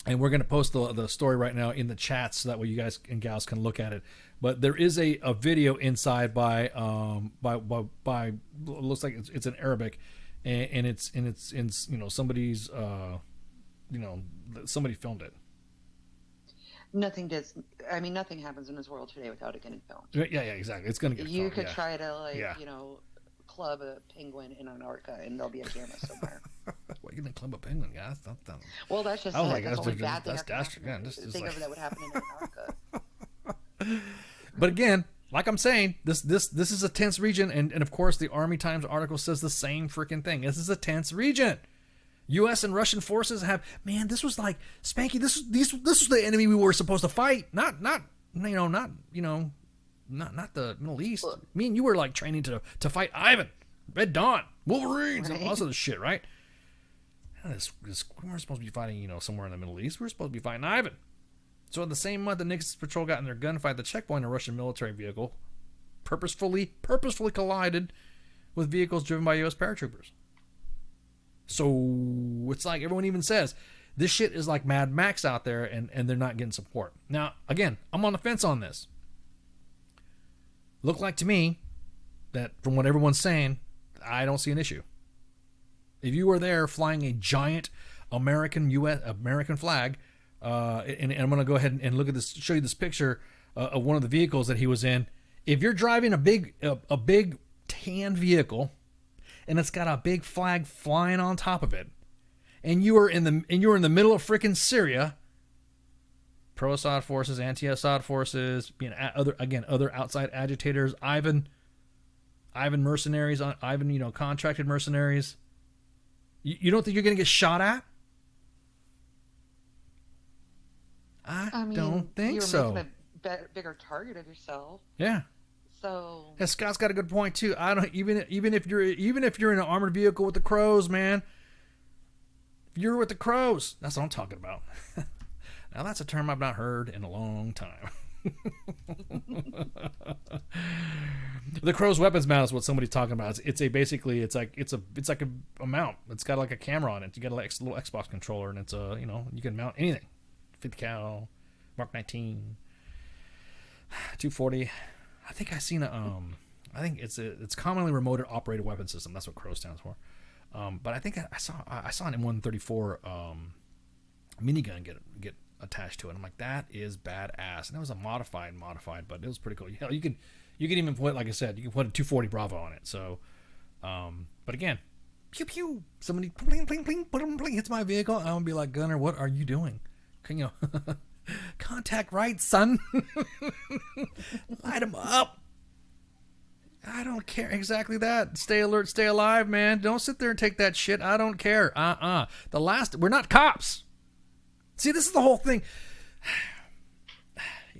and we're going to post the story right now in the chat so that way you guys and gals can look at it. But there is a video inside by looks like it's in Arabic, and it's somebody's somebody filmed it. Nothing happens in this world today without it getting filmed. Yeah, exactly. It's going to get filmed. You could try to, Yeah. club a penguin in Antarctica and there'll be a camera somewhere. What, you can club a penguin, guys? Well, that's just that's only bad thing like... that would happen in Antarctica. But again, like I'm saying, this is a tense region, and of course the Army Times article says the same freaking thing. This is a tense region. U.S. and Russian forces have, man, this was like, Spanky, this was the enemy we were supposed to fight, not the Middle East. Me and you were like training to fight Ivan, Red Dawn, Wolverines, and all this other shit, right? we're supposed to be fighting, somewhere in the Middle East. We're supposed to be fighting Ivan. So in the same month, the Nixon's patrol got in their gunfight at the checkpoint, a Russian military vehicle purposefully collided with vehicles driven by U.S. paratroopers. So it's like everyone even says, this shit is like Mad Max out there, and they're not getting support. Now, again, I'm on the fence on this. Look like to me that from what everyone's saying, I don't see an issue. If you were there flying a giant American flag, and I'm going to go ahead and look at this, show you this picture of one of the vehicles that he was in. If you're driving a big tan vehicle, and it's got a big flag flying on top of it, and you were in the middle of freaking Syria, pro-Assad forces, anti-Assad forces, being other outside agitators, Ivan mercenaries, contracted mercenaries. You don't think you're going to get shot at? I don't think so. You're making a bigger target of yourself. Yeah. So. Yeah, Scott's got a good point too. I don't even if you're in an armored vehicle with the crows, man. If you're with the crows, that's what I'm talking about. Now that's a term I've not heard in a long time. The crow's weapons mount is what somebody's talking about. It's like a mount. It's got like a camera on it. You got a little Xbox controller, and it's you can mount anything. 50 cal, Mark 19, 240. I think I think it's commonly remote operated weapon system. That's what CROW stands for. But I think I saw an M134 minigun get attached to it. I'm like, that is badass. And it was a modified, but it was pretty cool. Hell, you can even put, like I said, you can put a 240 Bravo on it. So, but again, pew pew. Somebody bling bling bling bling bling hits my vehicle. I'm gonna be like, Gunner, what are you doing? Can contact right, son. Light him up. I don't care. Exactly that. Stay alert, stay alive, man. Don't sit there and take that shit. I don't care. We're not cops. See, this is the whole thing.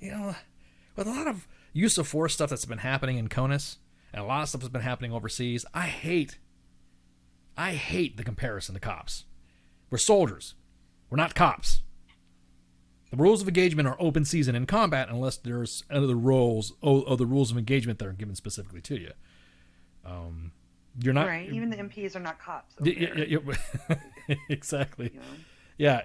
With a lot of use of force stuff that's been happening in CONUS, and a lot of stuff that's been happening overseas, I hate the comparison to cops. We're soldiers. We're not cops. The rules of engagement are open season in combat unless there's other rules of engagement that are given specifically to you. You're not right. Even the MPs are not cops. Yeah, exactly. Yeah.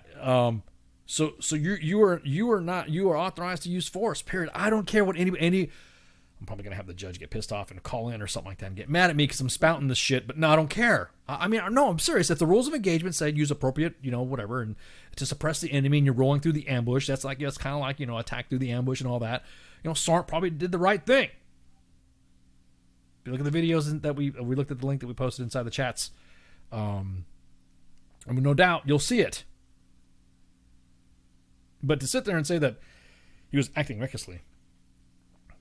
So you are authorized to use force. Period. I don't care what any. I'm probably gonna have the judge get pissed off and call in or something like that and get mad at me because I'm spouting this shit. But no, I don't care. I'm serious. If the rules of engagement say use appropriate, whatever, and to suppress the enemy, and you're rolling through the ambush, that's kind of like attack through the ambush and all that. SART probably did the right thing. If you look at the videos that we looked at the link that we posted inside the chats. No doubt you'll see it. But to sit there and say that he was acting recklessly.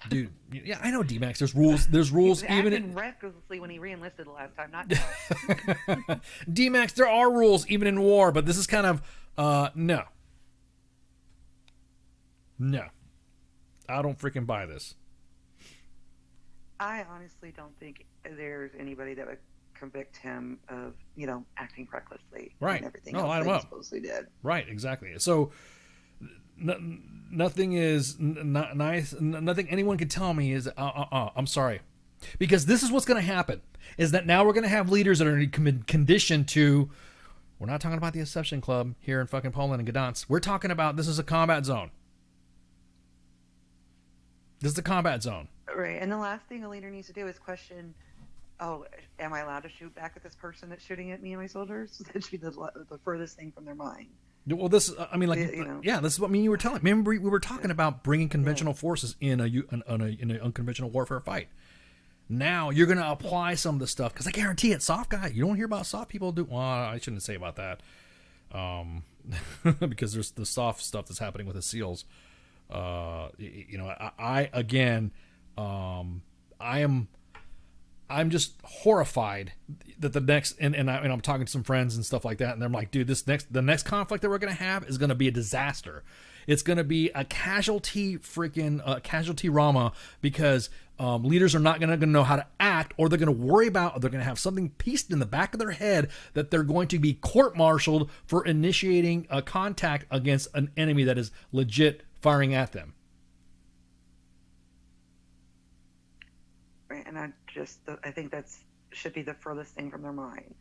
Dude, yeah, I know, D-Max. There's rules. There's rules. He was acting recklessly when he re-enlisted the last time. Not now. D-Max, there are rules even in war, but this is kind of no. I don't freaking buy this. I honestly don't think there's anybody that would convict him of acting recklessly. Right. And everything else that he supposedly did. Right. Exactly. So. Nothing is not nice. Nothing anyone can tell me is I'm sorry, because this is what's going to happen. Is that now we're going to have leaders that are conditioned to. We're not talking about the Exception Club here in fucking Poland and Gdansk. We're talking about this is a combat zone. This is a combat zone. Right, and the last thing a leader needs to do is question. Oh, am I allowed to shoot back at this person that's shooting at me and my soldiers? That should be the furthest thing from their mind. Well, this, yeah, this is what you were telling. Remember, we were talking about bringing conventional forces in an unconventional warfare fight. Now you're going to apply some of this stuff because I guarantee it. Soft guy, you don't hear about soft people do. Well, I shouldn't say about that, because there's the soft stuff that's happening with the SEALs. I'm just horrified that the next, and I'm talking to some friends and stuff like that, and they're like, dude, the next conflict that we're going to have is going to be a disaster. It's going to be a casualty rama because Leaders are not going to know how to act, or they're going to worry about, or they're going to have something pieced in the back of their head that they're going to be court-martialed for initiating a contact against an enemy that is legit firing at them. Right, and I think that's should be the furthest thing from their mind.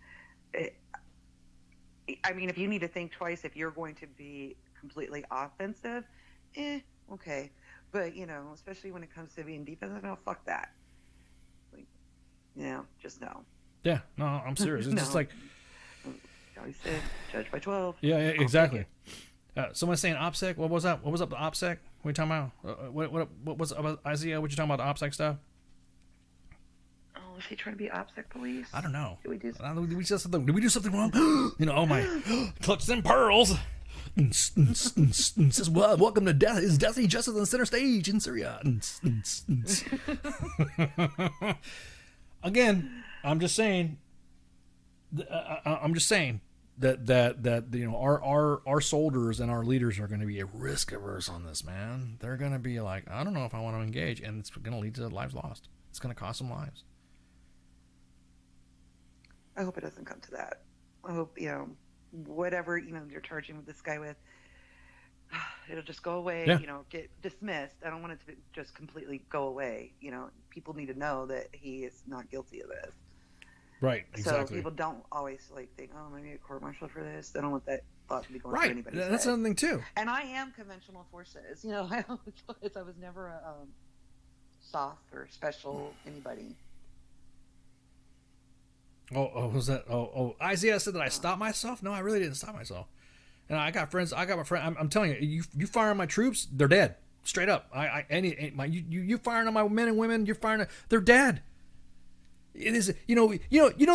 I mean, if you need to think twice if you're going to be completely offensive, okay. But, especially when it comes to being defensive, no, fuck that. Like, just no. Yeah, no, I'm serious. It's just like... I said, judge by 12. Yeah, exactly. Someone's saying OPSEC. What was that? What was up the OPSEC? What are you talking about? What was about Isaiah? What you talking about the OPSEC stuff? Oh, is he trying to be OPSEC police? I don't know. Did we do Did we do something wrong? Oh my, clutch them pearls. Says, well, welcome to Death. Is Destiny Justice on center stage in Syria? Again, I'm just saying. That our soldiers and our leaders are going to be risk averse on this, man. They're going to be like, I don't know if I want to engage, and it's going to lead to lives lost. It's going to cost them lives. I hope it doesn't come to that. I hope, whatever, you're charging with this guy with, it'll just go away, Yeah. Get dismissed. I don't want it to just completely go away. People need to know that he is not guilty of this. Right, exactly. So people don't always think, oh, maybe a court-martial for this. They don't want that thought to be going through Right, anybody's that's head. another thing too. And I am conventional forces. I was never a soft or special anybody. Oh, was that? Oh, Isaiah said that I stopped myself. No, I really didn't stop myself. And I got friends. I got my friend. I'm telling you, you fire on my troops, they're dead. Straight up. You firing on my men and women, you're firing. They're dead. It is,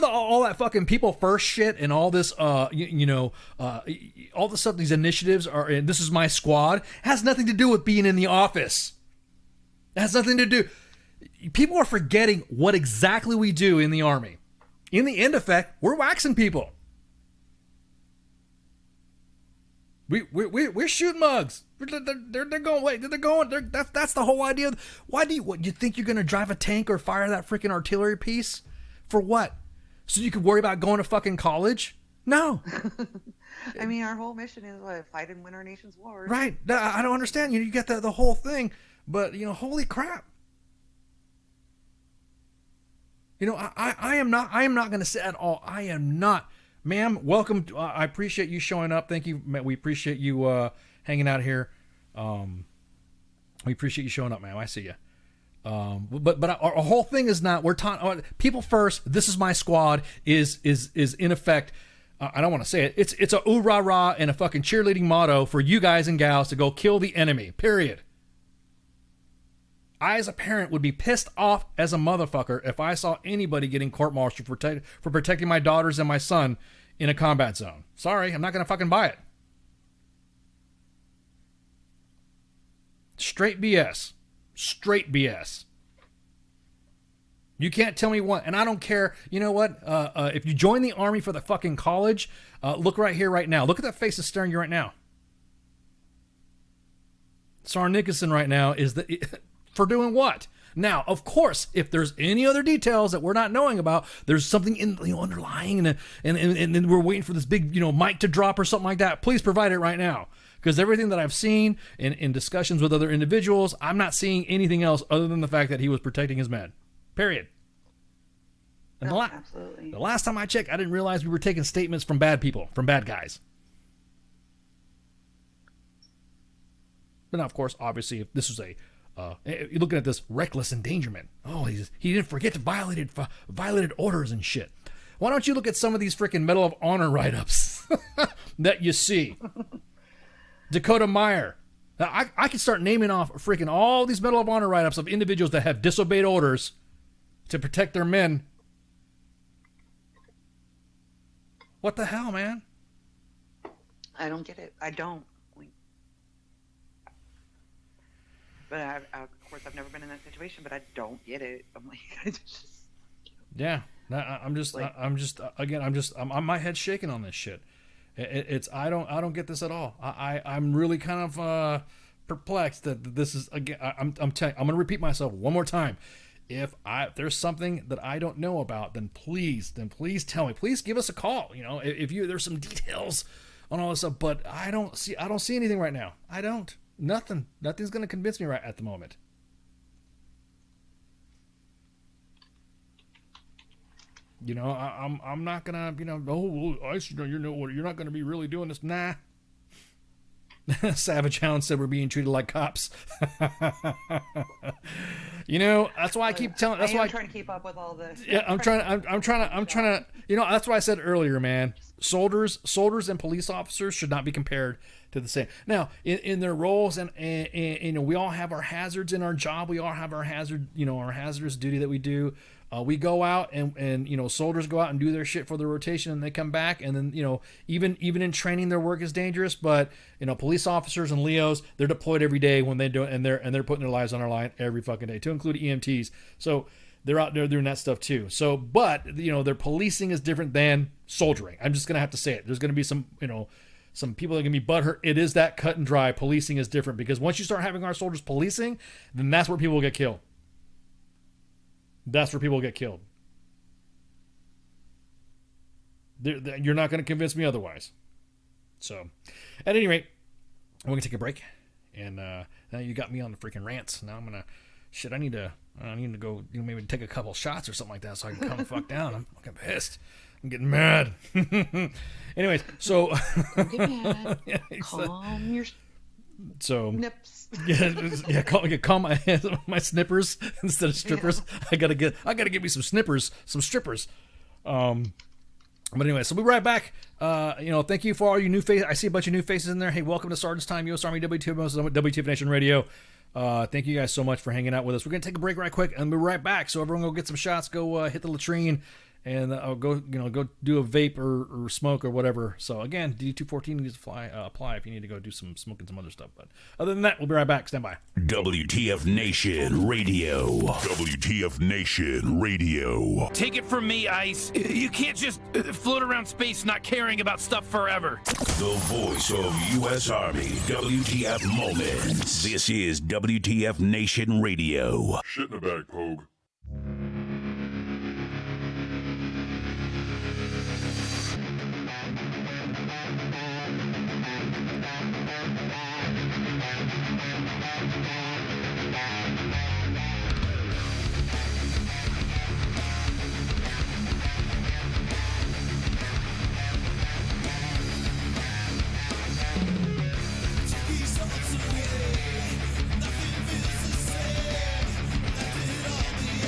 all that fucking people first shit and all this, all the stuff. These initiatives are, and this is my squad, has nothing to do with being in the office. It has nothing to do. People are forgetting what exactly we do in the Army. In the end effect, we're waxing people. We're shooting mugs. They're going. Wait, they're going. That's the whole idea. Why do you think you're going to drive a tank or fire that freaking artillery piece? For what? So you could worry about going to fucking college? No. I mean, our whole mission is fight and win our nation's wars. Right. I don't understand. You get the whole thing, but holy crap. I am not going to say at all. I am not. Ma'am, welcome. I appreciate you showing up. Thank you. We appreciate you hanging out here. We appreciate you showing up, ma'am. I see you. But our whole thing is not. We're talking people first. This is my squad. Is in effect. I don't want to say it. It's a ooh rah rah and a fucking cheerleading motto for you guys and gals to go kill the enemy. Period. I, as a parent, would be pissed off as a motherfucker if I saw anybody getting court-martialed for protecting my daughters and my son in a combat zone. Sorry, I'm not going to fucking buy it. Straight BS. Straight BS. You can't tell me what, and I don't care. You know what? If you join the Army for the fucking college, look right here, right now. Look at that face that's staring you right now. Sarah Nicholson right now is the... For doing what? Now, of course, if there's any other details that we're not knowing about, there's something underlying, and then we're waiting for this big mic to drop or something like that. Please provide it right now, because everything that I've seen in discussions with other individuals, I'm not seeing anything else other than the fact that he was protecting his men. Period. And Absolutely. The last time I checked, I didn't realize we were taking statements from bad people, from bad guys. But now, of course, obviously, if this was you're looking at this reckless endangerment. Oh, he didn't forget to violated orders and shit. Why don't you look at some of these freaking Medal of Honor write-ups that you see? Dakota Meyer. Now, I can start naming off freaking all these Medal of Honor write-ups of individuals that have disobeyed orders to protect their men. What the hell, man? I don't get it. I don't. But of course, I've never been in that situation, but I don't get it. I'm like, I just. Yeah, I'm my head's shaking on this shit. I don't get this at all. I'm really kind of perplexed that this is again. I'm going to repeat myself one more time. if there's something that I don't know about, then please tell me. Please give us a call. You know, if there's some details on all this stuff, but I don't see anything right now. I don't. Nothing's going to convince me right at the moment. You know, I'm not gonna, you know, oh, well, ICE, you're not gonna be really doing this. Nah. Savage Hound said we're being treated like cops. You know, that's why I keep telling. That's why I'm trying to keep up with all this. Yeah, I'm trying to. You know, that's why I said earlier, man. Soldiers and police officers should not be compared to the same. Now, in their roles, and you know, we all have our hazards in our job. We all have our hazardous duty that we do. We go out and you know, soldiers go out and do their shit for the rotation, and they come back, and then, you know, even in training, their work is dangerous. But, you know, police officers and Leos, they're deployed every day when they do it, and they're putting their lives on our line every fucking day, to include EMTs. So they're out there doing that stuff too. So, but, you know, their policing is different than soldiering. I'm just gonna have to say it. There's gonna be some, you know, some people that are gonna be butthurt. It is that cut and dry. Policing is different, because once you start having our soldiers policing, then that's where people get killed. That's where people get killed. You're not going to convince me otherwise. So, at any rate, I'm going to take a break. And now you got me on the freaking rants. Now I'm going to... Shit, I need to go, you know, maybe take a couple shots or something like that so I can calm the fuck down. I'm fucking pissed. I'm getting mad. Anyways, so... Don't get mad. Yeah, calm your... So nips. Call my snippers instead of strippers. Yeah. I gotta get me some snippers, some strippers. But anyway, so we'll be right back. You know, thank you for all you new faces. I see a bunch of new faces in there. Hey, welcome to Sergeant's Time, U.S. Army WTF Nation Radio. Thank you guys so much for hanging out with us. We're gonna take a break right quick, and we'll be right back. So everyone go get some shots, go hit the latrine, and I'll go do a vape or smoke or whatever. So again, D214 needs to apply if you need to go do some smoking, some other stuff. But other than that, we'll be right back. Stand by. WTF Nation Radio. WTF Nation Radio. Take it from me, Ice. You can't just float around space not caring about stuff forever. The voice of U.S. Army. WTF Moments. This is WTF Nation Radio. Shit in the bag, Pogue. Nothing feels the same. Let it all be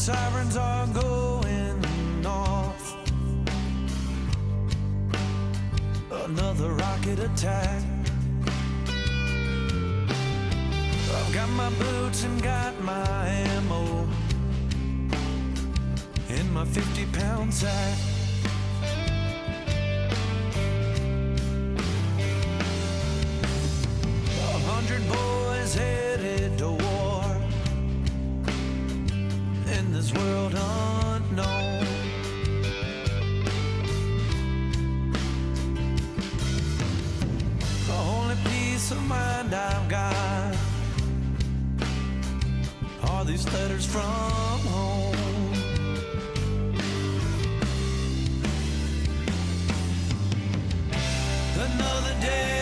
sirens are going off. Another rocket attack. I've got my boots and got my ammo in my 50-pound sack. Boys headed to war in this world unknown. The only peace of mind I've got are these letters from home. Another day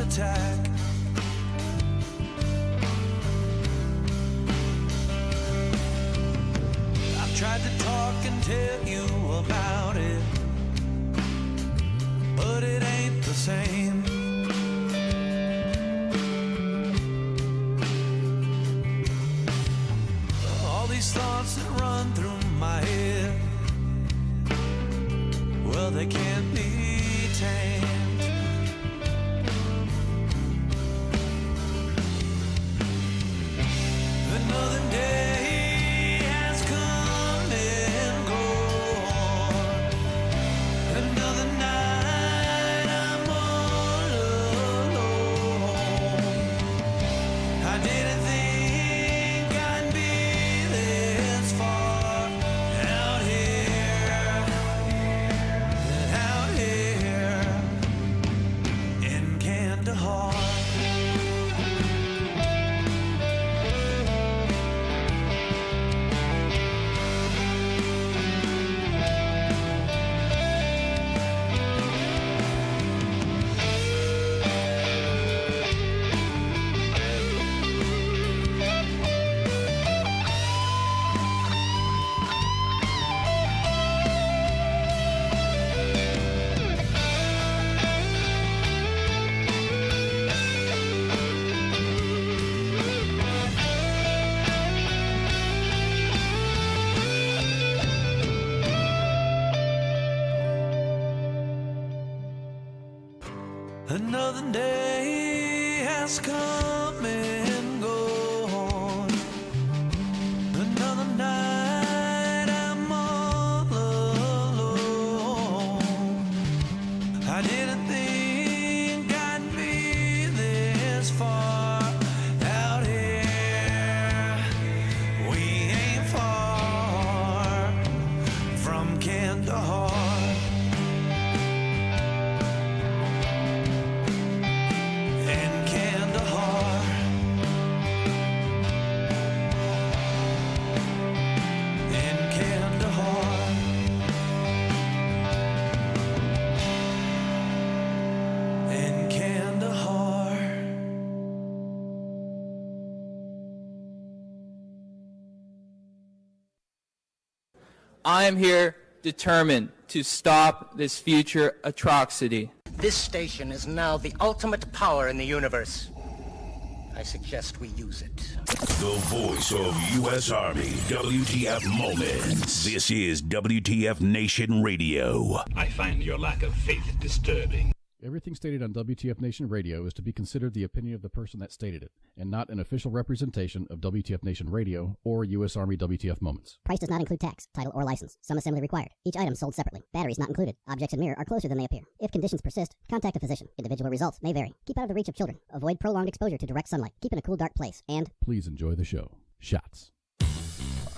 attack. I've tried to talk and tell you about it, but it ain't the same. All these thoughts that run through my head, well, they can't be tamed. Another day has come and gone. Another night I'm all alone. I didn't think I'd be this far out here in Kandahar. Another day has come and gone. Another night I'm all alone. I didn't think I'd be this far out here. We ain't far from Kandahar. I am here determined to stop this future atrocity. This station is now the ultimate power in the universe. I suggest we use it. The voice of U.S. Army, WTF Moments. This is WTF Nation Radio. I find your lack of faith disturbing. Everything stated on WTF Nation Radio is to be considered the opinion of the person that stated it, and not an official representation of WTF Nation Radio or U.S. Army WTF Moments. Price does not include tax, title, or license. Some assembly required. Each item sold separately. Batteries not included. Objects in mirror are closer than they appear. If conditions persist, contact a physician. Individual results may vary. Keep out of the reach of children. Avoid prolonged exposure to direct sunlight. Keep in a cool, dark place. And please enjoy the show. Shots.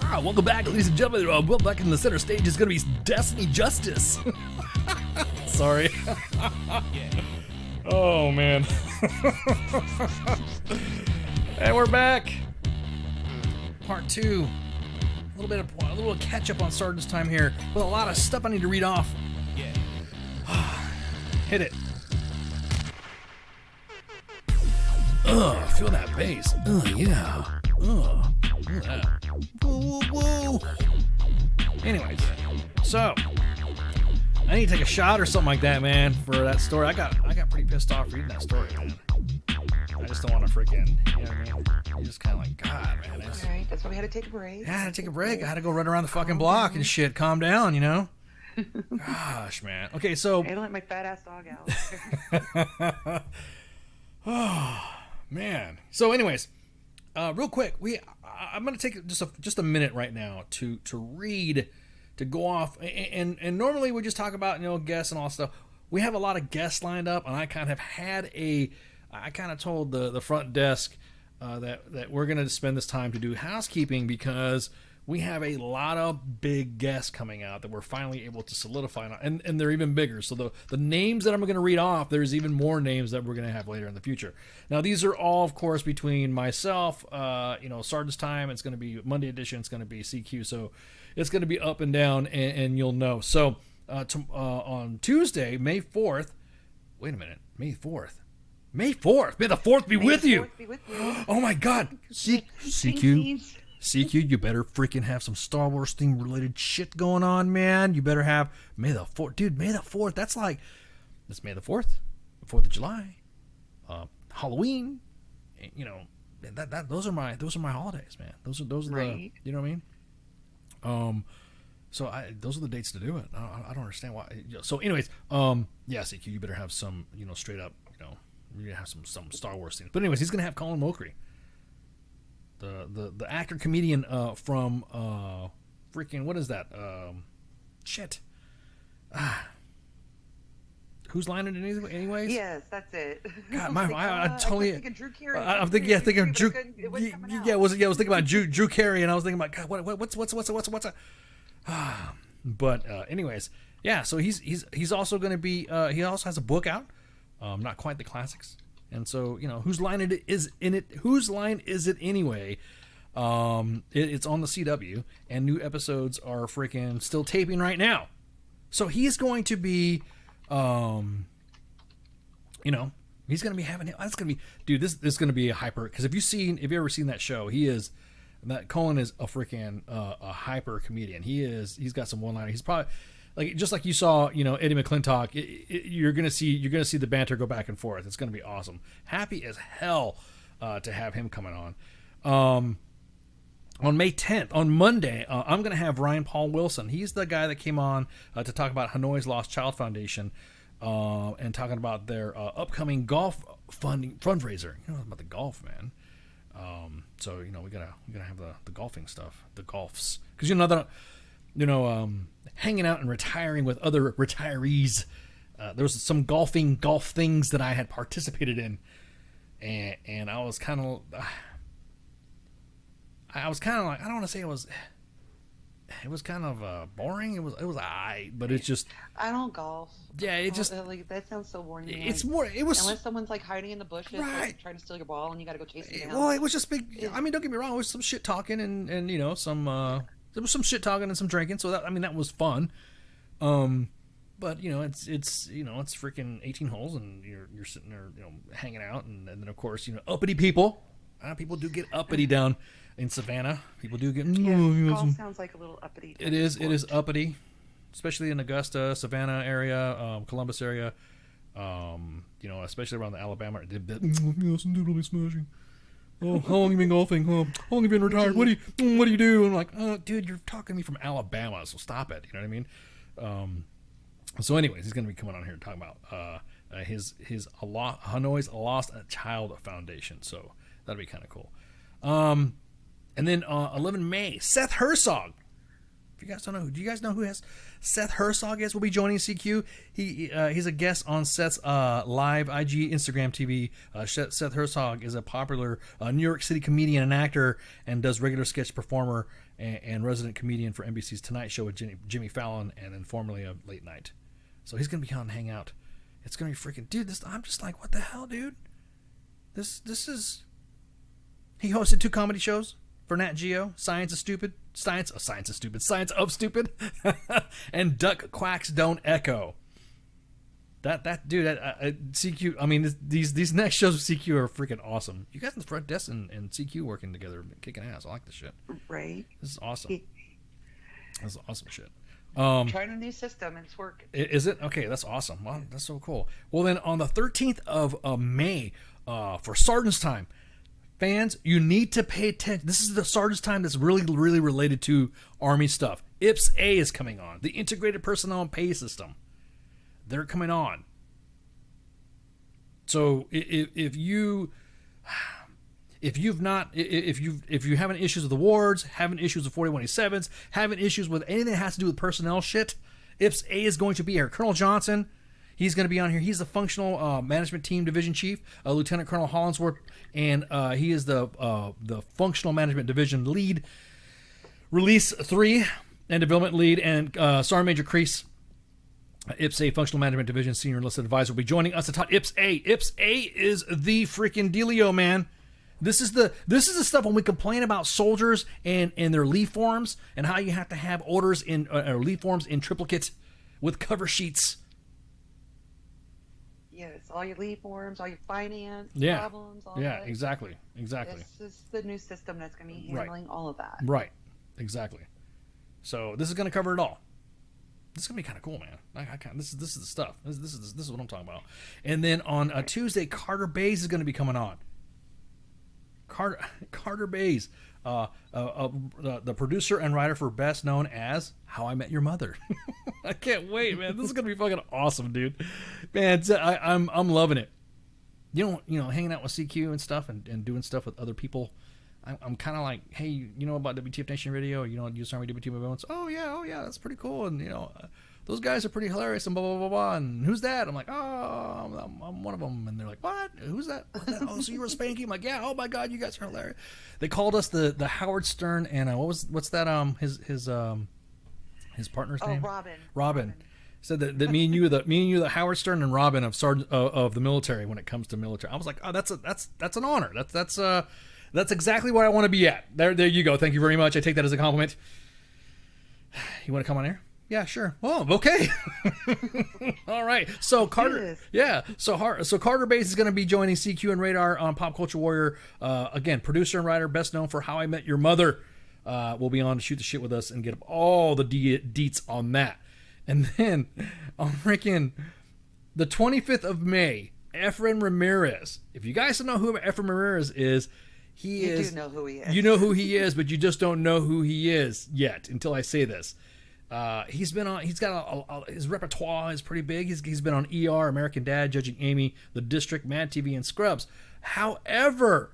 All right, welcome back, ladies and gentlemen. Well, back in the center stage is going to be Destiny Justice. Sorry. Oh, man. And we're back. Part 2. A little catch up on Sergeant's time here with a lot of stuff I need to read off. Hit it. Feel that bass. Yeah. Yeah. Woo, woo, woo. Anyways, so I need to take a shot or something like that, man, for that story. I got pretty pissed off reading that story, man. I just don't want to freaking, you know what I mean? You just kind of like, God, man. All right, that's why we had to take a break. Yeah, I had to take a break. I had to go run around the fucking block and shit. Calm down, you know? Gosh, man. Okay, so. I don't let my fat ass dog out. Oh, man. So, anyways, real quick, I'm gonna take just a minute right now to read, to go off, and normally we just talk about, you know, guests and all that stuff. We have a lot of guests lined up, and I kind of told the front desk that we're gonna spend this time to do housekeeping because we have a lot of big guests coming out that we're finally able to solidify, and they're even bigger. So the names that I'm going to read off, there's even more names that we're going to have later in the future. Now, these are all, of course, between myself, Sergeant's Time. It's going to be Monday edition. It's going to be CQ. So it's going to be up and down, and you'll know. So on Tuesday, May 4th, wait a minute, May 4th. May the 4th be with you. Oh, my God. CQ, you better freaking have some Star Wars theme related shit going on, man. You better have May the 4th. Dude, May the 4th, that's May the 4th, 4th of July, Halloween, you know, those are my holidays, man. Those are right. The, you know what I mean? So those are the dates to do it. I don't understand why. So anyways, yeah, CQ, you better have some, you know, straight up, you know, you're gonna have some Star Wars themes. But anyways, he's gonna have Colin Mokry. The actor comedian from freaking, what is that? Shit. Whose line it is anyways? Yes, that's it. God, I totally. I was thinking Drew Carey. I'm thinking Drew. Yeah, I was thinking about Drew Carey, and I was thinking about God, what's a. But anyways, yeah. So he's also going to be. He also has a book out. Not quite the classics. And so, you know, whose line is it anyway? It's on the CW, and new episodes are freaking still taping right now. So he's going to be, you know, he's going to be having. That's going to be, dude. This is going to be a hyper. Because if you ever seen that show, Colin is a freaking a hyper comedian. He's got some one-liner. He's probably. Like just like you saw, you know, Eddie McClintock, you're gonna see the banter go back and forth. It's gonna be awesome. Happy as hell to have him coming on. On May 10th, on Monday, I'm gonna have Ryan Paul Wilson. He's the guy that came on to talk about Hanoi's Lost Child Foundation and talking about their upcoming golf fundraiser. You know about the golf, man. So you know we gotta have the golfing stuff, the golfs, because you know that. You know, hanging out and retiring with other retirees. There was some golf things that I had participated in, and I was kind of like, I don't want to say it was kind of boring. It was alright, but it's just I don't golf. Yeah, it just like that sounds so boring. It's more. It was unless someone's like hiding in the bushes, right, like, trying to steal your ball, and you got to go chase them down. Well, it was just big. I mean, don't get me wrong. It was some shit talking and you know some. There was some shit talking and some drinking, so that was fun. But you know, it's you know, it's freaking 18 holes, and you're sitting there, you know, hanging out, and then of course, you know, uppity people. People do get uppity down in Savannah. People do get. Golf sounds like a little uppity. It is uppity, especially in Augusta, Savannah area, Columbus area. You know, especially around the Alabama. Some doodly smashing. Oh, how long have you been golfing? Oh, how long have you been retired? What do you do? I'm like, oh, dude, you're talking to me from Alabama, so stop it. You know what I mean? So anyways, he's going to be coming on here and talking about Hanoi's Lost Child Foundation. So that'll be kind of cool. And then 11 May, Seth Herzog. If you guys don't know, do you guys know who Seth Herzog is? Will be joining CQ. He's a guest on Seth's live IG Instagram TV. Seth Herzog is a popular New York City comedian and actor, and does regular sketch performer and resident comedian for NBC's Tonight Show with Jimmy Fallon, and then formerly of Late Night. So he's gonna be on Hangout. It's gonna be freaking, dude. I'm just like, what the hell, dude? This is. He hosted 2 comedy shows for Nat Geo, Science of Stupid, Science of Stupid, and Duck Quacks Don't Echo. That dude at CQ. I mean, these next shows with CQ are freaking awesome. You guys in the front desk and CQ working together, kicking ass. I like this shit. Right. This is awesome. This is awesome shit. Trying a new system and it's working. Is it? Okay, that's awesome. Wow, that's so cool. Well, then on the 13th of May, for Sergeant's Time, fans, you need to pay attention. This is the Sergeant's Time that's really, really related to Army stuff. IPS-A is coming on. The Integrated Personnel and Pay System. They're coming on. So if you having issues with awards, having issues with 4187s, having issues with anything that has to do with personnel shit, IPS-A is going to be here. Colonel Johnson, he's going to be on here. He's the Functional Management Team Division Chief, Lieutenant Colonel Hollingsworth, and he is the Functional Management Division Lead, Release 3, and Development Lead, and Sergeant Major Crease, IPS-A Functional Management Division Senior Enlisted Advisor, will be joining us to talk IPS-A. IPS-A is the freaking dealio, man. This is the stuff when we complain about soldiers and their leave forms, and how you have to have orders in leave forms in triplicate with cover sheets. Yes, all your leave forms, all your finance problems, all that. That. Exactly. This is the new system that's going to be handling all of that. Right, exactly. So this is going to cover it all. This is going to be kind of cool, man. This is the stuff. This is what I'm talking about. And then on Tuesday, Carter Bays is going to be coming on. Carter Bays, the producer and writer for best known as How I Met Your Mother. I can't wait, man. This is gonna be fucking awesome, dude. Man, I'm loving it. You know, hanging out with CQ and stuff, and doing stuff with other people. I'm kind of like, hey, you know about WTF Nation Radio? You know, US Army WTF events? Oh yeah, that's pretty cool. And you know, those guys are pretty hilarious and blah blah blah blah. And who's that? I'm like, oh, I'm one of them. And they're like, what? Who's that? Oh, so you were Spanky? I'm like, yeah. Oh my god, you guys are hilarious. They called us the Howard Stern and what's that? His partner's name? Robin. Said that me and you, the Howard Stern and Robin of Sergeant of the military when it comes to military. I was like, oh, that's an honor. That's exactly what I want to be at. There you go. Thank you very much. I take that as a compliment. You want to come on air? Yeah, sure. Oh, okay. All right. So Carter, So Carter Bays is going to be joining CQ and Radar on Pop Culture Warrior. Again, producer and writer, best known for How I Met Your Mother. Will be on to shoot the shit with us and get up all the deets on that. And then on freaking the 25th of May, Efren Ramirez. If you guys don't know who Efren Ramirez is, You do know who he is. You know who he is, but you just don't know who he is yet until I say this. He's got his repertoire is pretty big. He's been on ER, American Dad, Judging Amy, The District, Mad TV, and Scrubs. However,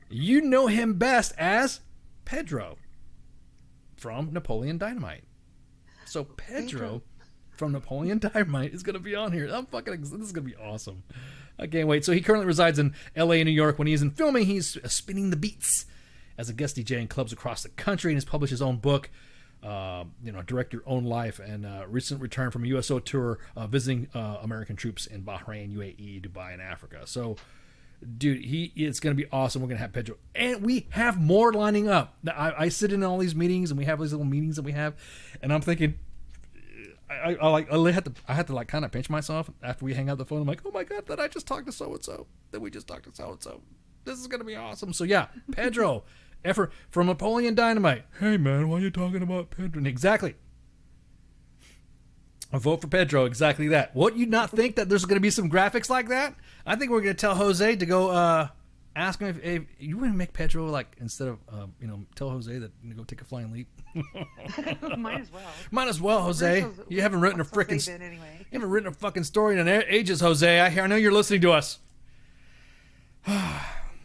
you know him best as Pedro from Napoleon Dynamite. So Pedro from Napoleon Dynamite is going to be on here. This is going to be awesome. I can't wait. So he currently resides in LA and New York. When he's in filming, he's spinning the beats as a guest DJ in clubs across the country, and has published his own book, Direct Your Own Life, and recent return from a USO tour visiting American troops in Bahrain, UAE, Dubai, and Africa. So, dude, it's going to be awesome. We're going to have Pedro. And we have more lining up. I sit in all these meetings, and we have these little meetings that we have, and I'm thinking, I had to like kind of pinch myself after we hang out the phone. I'm like, oh my god, that I just talked to so and so. That we just talked to so and so. This is gonna be awesome. So yeah, Pedro, from Napoleon Dynamite. Hey man, why are you talking about Pedro? Exactly. A vote for Pedro. Exactly that. What, you not think that there's gonna be some graphics like that? I think we're gonna tell Jose to go Ask him if you want to make Pedro, like, instead of tell Jose that go take a flying leap. Might as well. Might as well, Jose. You haven't written a freaking anyway. You haven't written a fucking story in ages, Jose. I know you're listening to us.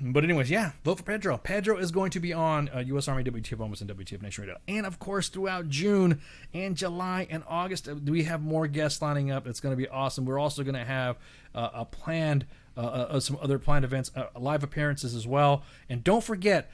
But anyways, yeah, vote for Pedro. Pedro is going to be on U.S. Army WTF Moments and WTF Nation Radio. And, of course, throughout June and July and August, we have more guests lining up. It's going to be awesome. We're also going to have some other planned events, live appearances as well. And don't forget,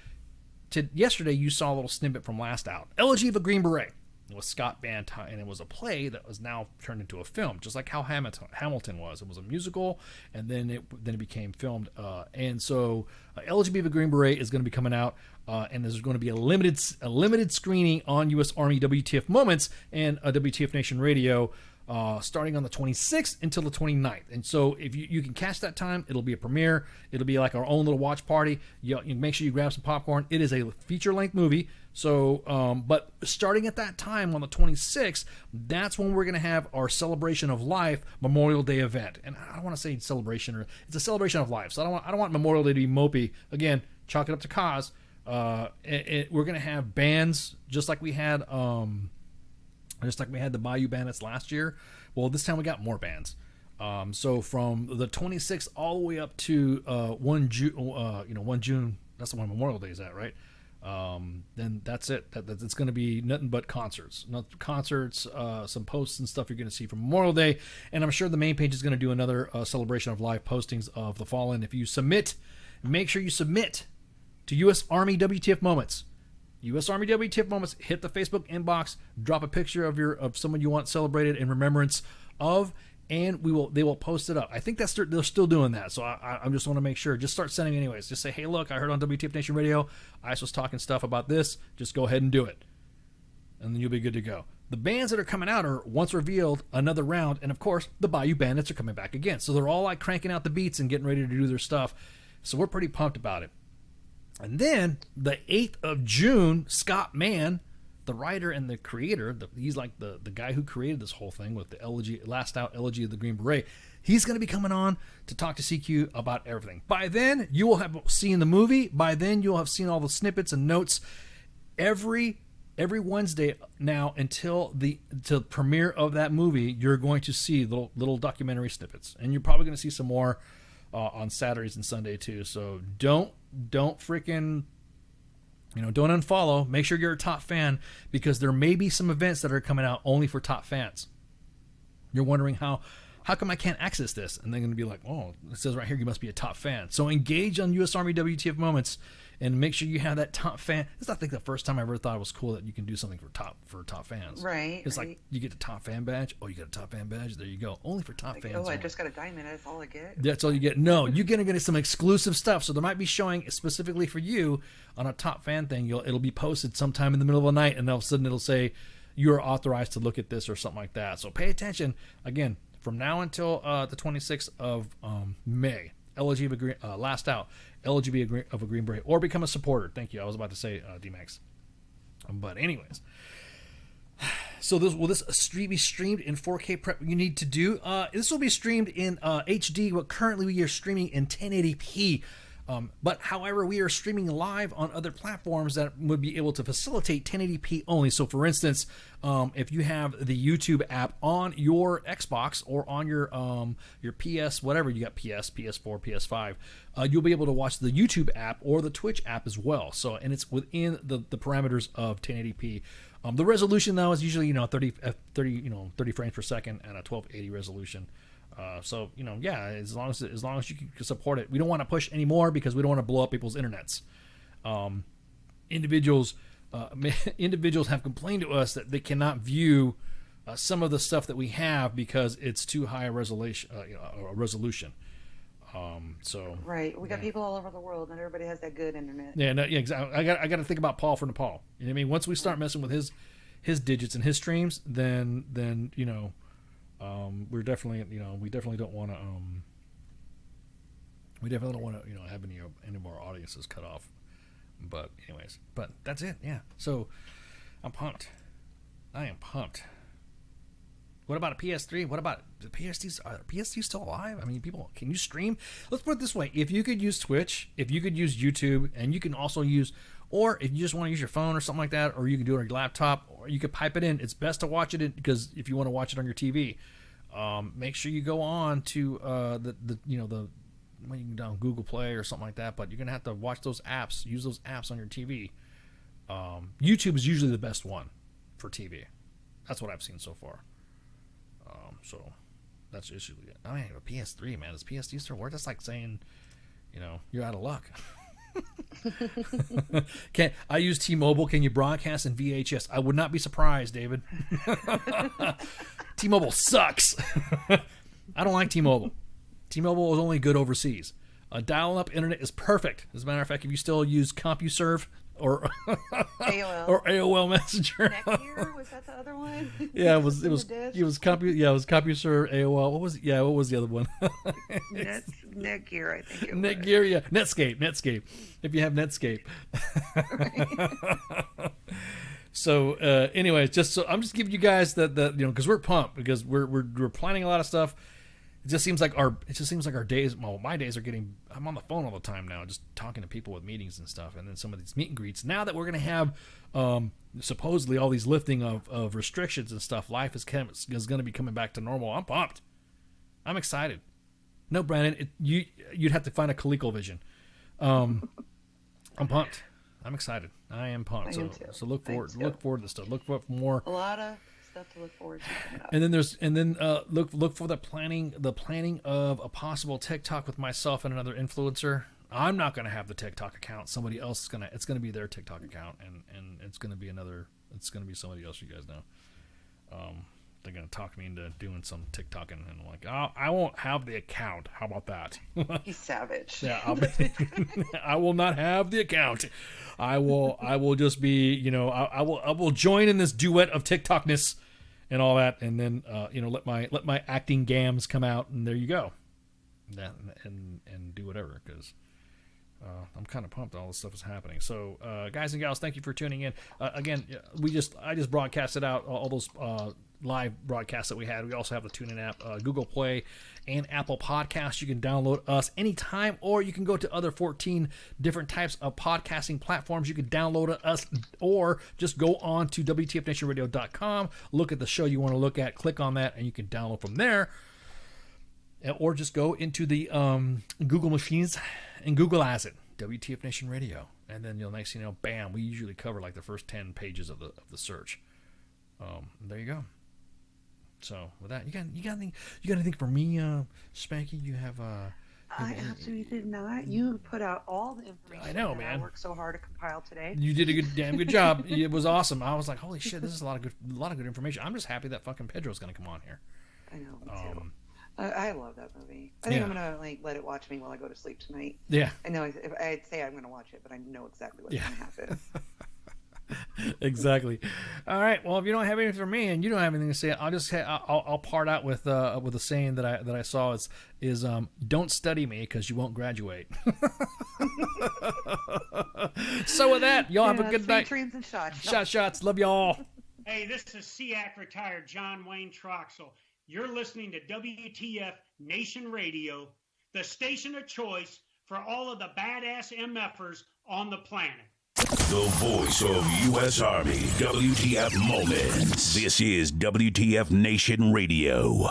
yesterday you saw a little snippet from Last Out. Elegy of a Green Beret. It was Scott Banton, and it was a play that was now turned into a film, just like how Hamilton was. It was a musical, and then it became filmed. And so, LGB of a Green Beret is going to be coming out, and there's going to be a limited screening on U.S. Army WTF Moments and WTF Nation Radio, starting on the 26th until the 29th. And so if you can catch that time, it'll be a premiere. It'll be like our own little watch party. You make sure you grab some popcorn. It is a feature-length movie. So, but starting at that time on the 26th, that's when we're going to have our Celebration of Life Memorial Day event. And I don't want to say celebration, it's a celebration of life. So I don't want Memorial Day to be mopey. Again, chalk it up to cause. We're going to have bands just like we had the Bayou Bandits last year. Well, this time we got more bands. So from the 26th all the way up to 1 June, that's the one Memorial Day is at, right? Then that's it. It's going to be nothing but concerts. Some posts and stuff you're going to see from Memorial Day. And I'm sure the main page is going to do another celebration of live postings of the fallen. If you submit, make sure you submit to U.S. Army WTF Moments. U.S. Army WTF Moments. Hit the Facebook inbox. Drop a picture of someone you want celebrated in remembrance of, and they will post it up. I think they're still doing that. So I just want to make sure. Just start sending anyways. Just say, hey, look, I heard on WTF Nation Radio, ICE was talking stuff about this. Just go ahead and do it, and then you'll be good to go. The bands that are coming out are Once Revealed, Another Round, and of course the Bayou Bandits are coming back again. So they're all like cranking out the beats and getting ready to do their stuff. So we're pretty pumped about it. And then the 8th of June, Scott Mann, the writer and the creator, he's like the guy who created this whole thing with the Last Out Elegy of the Green Beret. He's going to be coming on to talk to CQ about everything. By then, you will have seen the movie. By then, you'll have seen all the snippets and notes. Every Wednesday now until the premiere of that movie, you're going to see little documentary snippets, and you're probably going to see some more on Saturdays and Sunday too. So don't freaking, don't unfollow. Make sure you're a top fan, because there may be some events that are coming out only for top fans. You're wondering how come I can't access this? And they're going to be like, oh, it says right here you must be a top fan. So engage on U.S. Army WTF Moments and make sure you have that top fan. It's not, I think, the first time I ever thought it was cool that you can do something for top fans. Right. It's like you get the top fan badge. Oh, you got a top fan badge. There you go. Only for top fans. Oh, I just got a diamond. That's all I get. That's all you get. No, you're gonna get some exclusive stuff. So they might be showing specifically for you on a top fan thing. It'll be posted sometime in the middle of the night, and all of a sudden it'll say you are authorized to look at this or something like that. So pay attention. Again, from now until the 26th of May. Last Out, LGB of a Green Beret, or become a supporter. Thank you. I was about to say D-Max. But anyways. So will this be streamed in 4K prep? You need to do. This will be streamed in HD, but currently we are streaming in 1080p. But however, we are streaming live on other platforms that would be able to facilitate 1080p only. So for instance, if you have the YouTube app on your Xbox or on your PS, whatever, you got PS, PS4, PS5, you'll be able to watch the YouTube app or the Twitch app as well. So, and it's within the parameters of 1080p. The resolution though is usually 30 frames per second and a 1280 resolution. So as long as you can support it. We don't want to push any more because we don't want to blow up people's internets. Individuals have complained to us that they cannot view some of the stuff that we have because it's too high a resolution. Right, we got people all over the world, and everybody has that good internet. Yeah, exactly. I got to think about Paul for Nepal. You know what I mean? Once we start messing with his digits and his streams, then we definitely don't want to have any of our audiences cut off. But anyways, that's it. Yeah. So I'm pumped. I am pumped. What about a PS3? What about the PS2s? Are PS2 still alive? I mean, people, can you stream? Let's put it this way. If you could use Twitch, if you could use YouTube, and you can also use, or if you just want to use your phone or something like that, or you can do it on your laptop, or you could pipe it in. It's best to watch it in, because if you want to watch it on your TV, make sure you go on to when you can download Google Play or something like that, but you're going to have to watch those apps, use those apps on your TV. YouTube is usually the best one for TV. That's what I've seen so far. So that's usually it. I mean, a PS3, man. Does PS2 still work? That's like saying, you're out of luck. I use T-Mobile. Can you broadcast in VHS? I would not be surprised, David. T-Mobile sucks. I don't like T-Mobile. T-Mobile is only good overseas. Dial-up internet is perfect. As a matter of fact, if you still use CompuServe or AOL or AOL Messenger, Netgear, was that the other one? Yeah, it was CompuServe, AOL. What was it? Yeah, what was the other one? Netgear, I think it was. Netgear, yeah, Netscape. If you have Netscape. So anyway, I'm just giving you guys the because we're pumped, because we're planning a lot of stuff. It just seems like our days. Well, my days are getting. I'm on the phone all the time now, just talking to people with meetings and stuff, and then some of these meet and greets. Now that we're gonna have supposedly all these lifting of restrictions and stuff, life is gonna be coming back to normal. I'm pumped. I'm excited. No, Brandon, you'd have to find a ColecoVision. I'm pumped. I'm excited. I am pumped. So look forward to this stuff. Look for more. A lot of stuff to look forward to coming up. And then look for the planning of a possible TikTok with myself and another influencer. I'm not going to have the TikTok account. Somebody else is it's going to be their TikTok account, and it's going to be somebody else, you guys know. They're going to talk me into doing some TikToking, and I'm like, I won't have the account. How about that? He's savage. Yeah, I will not have the account. I will just be, I will join in this duet of TikTokness and all that, and then let my acting gams come out, and there you go. And do whatever, because I'm kind of pumped all this stuff is happening. So guys and gals, thank you for tuning in. Again, I just broadcasted out all those live broadcasts that we had. We also have the TuneIn app, Google Play, and Apple Podcasts. You can download us anytime, or you can go to other 14 different types of podcasting platforms. You can download us, or just go on to WTFNationRadio.com, look at the show you want to look at, click on that, and you can download from there. Or just go into the Google machines and Google as it, WTF Nation Radio. And then next thing you know, bam, we usually cover like the first 10 pages of the search. There you go. So with that, you got anything for me, Spanky? You have I absolutely did not. You put out all the information. I know, that man. I worked so hard to compile today. You did a damn good job. It was awesome. I was like, holy shit, this is a lot of good information. I'm just happy that fuking Pedro's gonna come on here. I know, me too. I love that movie. I think I'm gonna let it watch me while I go to sleep tonight. Yeah. I know. If I'd say I'm gonna watch it, but I know exactly what's gonna happen. Exactly. All right. Well, if you don't have anything for me and you don't have anything to say, I'll part out with a saying that I saw is don't study me because you won't graduate. So with that, y'all have a good night. Dreams and shots. Shots. Love y'all. Hey, this is SEAC retired John Wayne Troxel. You're listening to WTF Nation Radio, the station of choice for all of the badass MFers on the planet. The voice of U.S. Army, WTF Moments. This is WTF Nation Radio.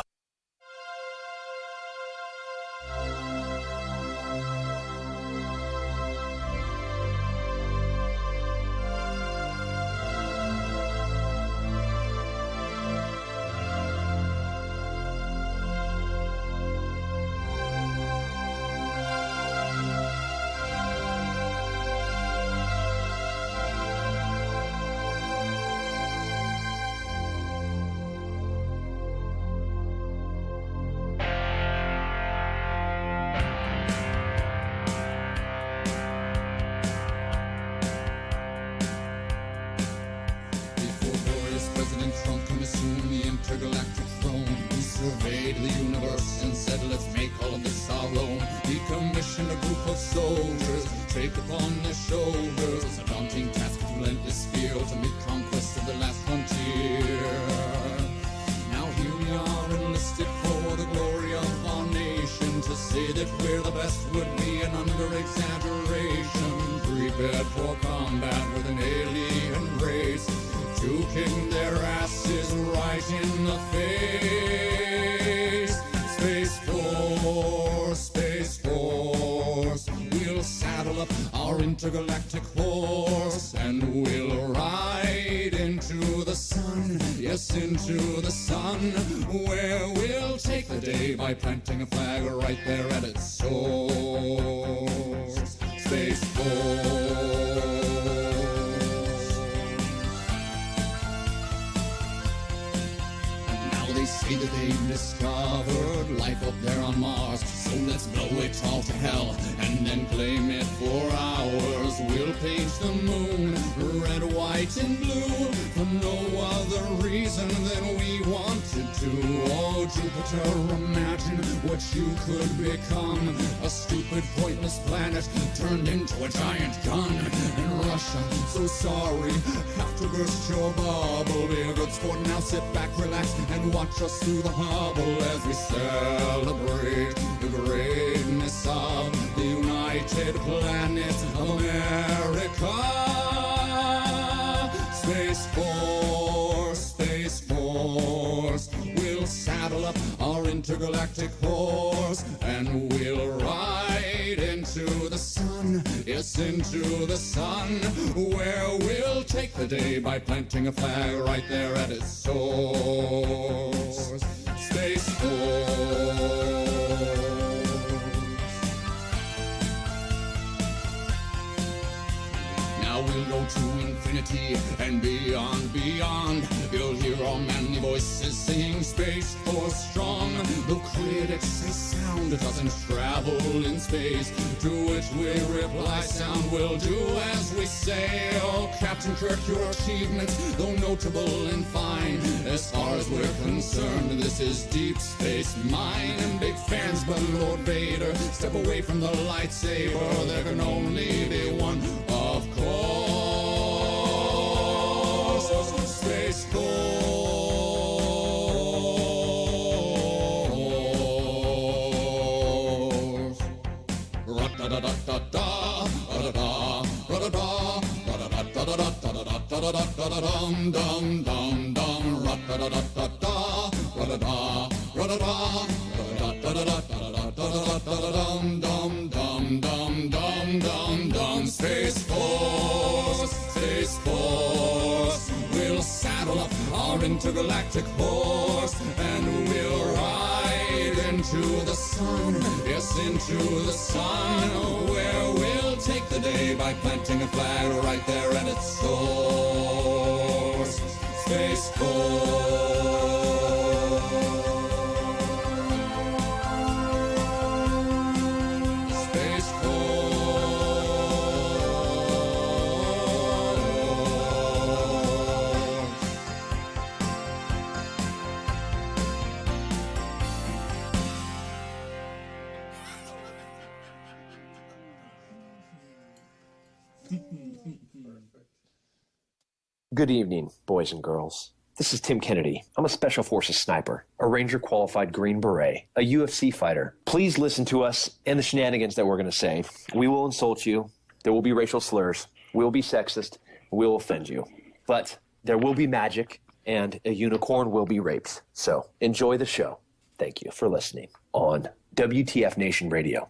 Relentless fear to make conquest of the last frontier. Now here we force would be an under-exaggeration. Prepared for combat with an alien race to kick their asses right in the face. Space Force, Space Force, we'll saddle up our intergalactic horse and we'll ride into the sun, yes, into the sun, where we'll take the day by planting a flag right there at its source. Space Force. They say that they've discovered life up there on Mars, so let's blow it all to hell and then claim it for ours. We'll paint the moon red, white, and blue for no other reason than we wanted to. Oh, Jupiter, imagine what you could become. A stupid, pointless planet turned into a giant gun. And Russia, so sorry, have to burst your bubble. Be a good sport now, sit back, relax, and watch us through the hubble as we celebrate the greatness of the United Planet of America. Space Force, Space Force, we'll saddle up our intergalactic horse and we'll ride into the sun, yes, into the sun, where we'll take the day by planting a flag right there at its source. Space Force. Now we'll go to infinity and beyond, beyond. You'll hear our manly voices singing Space Force strong. The critics say sound doesn't travel in space, to which we reply sound will do as we say. Oh, Captain Kirk, your achievements, though notable and fine, as far as we're concerned, this is Deep Space Mine. And big fans, but Lord Vader, step away from the lightsaber. There can only be one, of course. Space Force. Ra-da-da-da-da-da, ra-da-da, ra-da-da, ra-da-da-da-da-da-da-da-da-da-da-dum, dum, dum, dum, ra-da-da-da-da-da, ra-da-da, ra-da-da, ra-da-da-da-da-da-da-da-da-da-dum, dum, dum, dum, dum, dum, dum. Space Force, Space Force, we'll saddle up our intergalactic horse and we'll ride into the sun, yes, into the sun, where we'll take the day by planting a flag right there at its source. Space Force. Space Good evening, boys and girls. This is Tim Kennedy. I'm a Special Forces sniper, a Ranger qualified Green Beret, a UFC fighter. Please listen to us and the shenanigans that we're going to say. We will insult you. There will be racial slurs. We will be sexist. We will offend you. But there will be magic and a unicorn will be raped. So enjoy the show. Thank you for listening on WTF Nation Radio.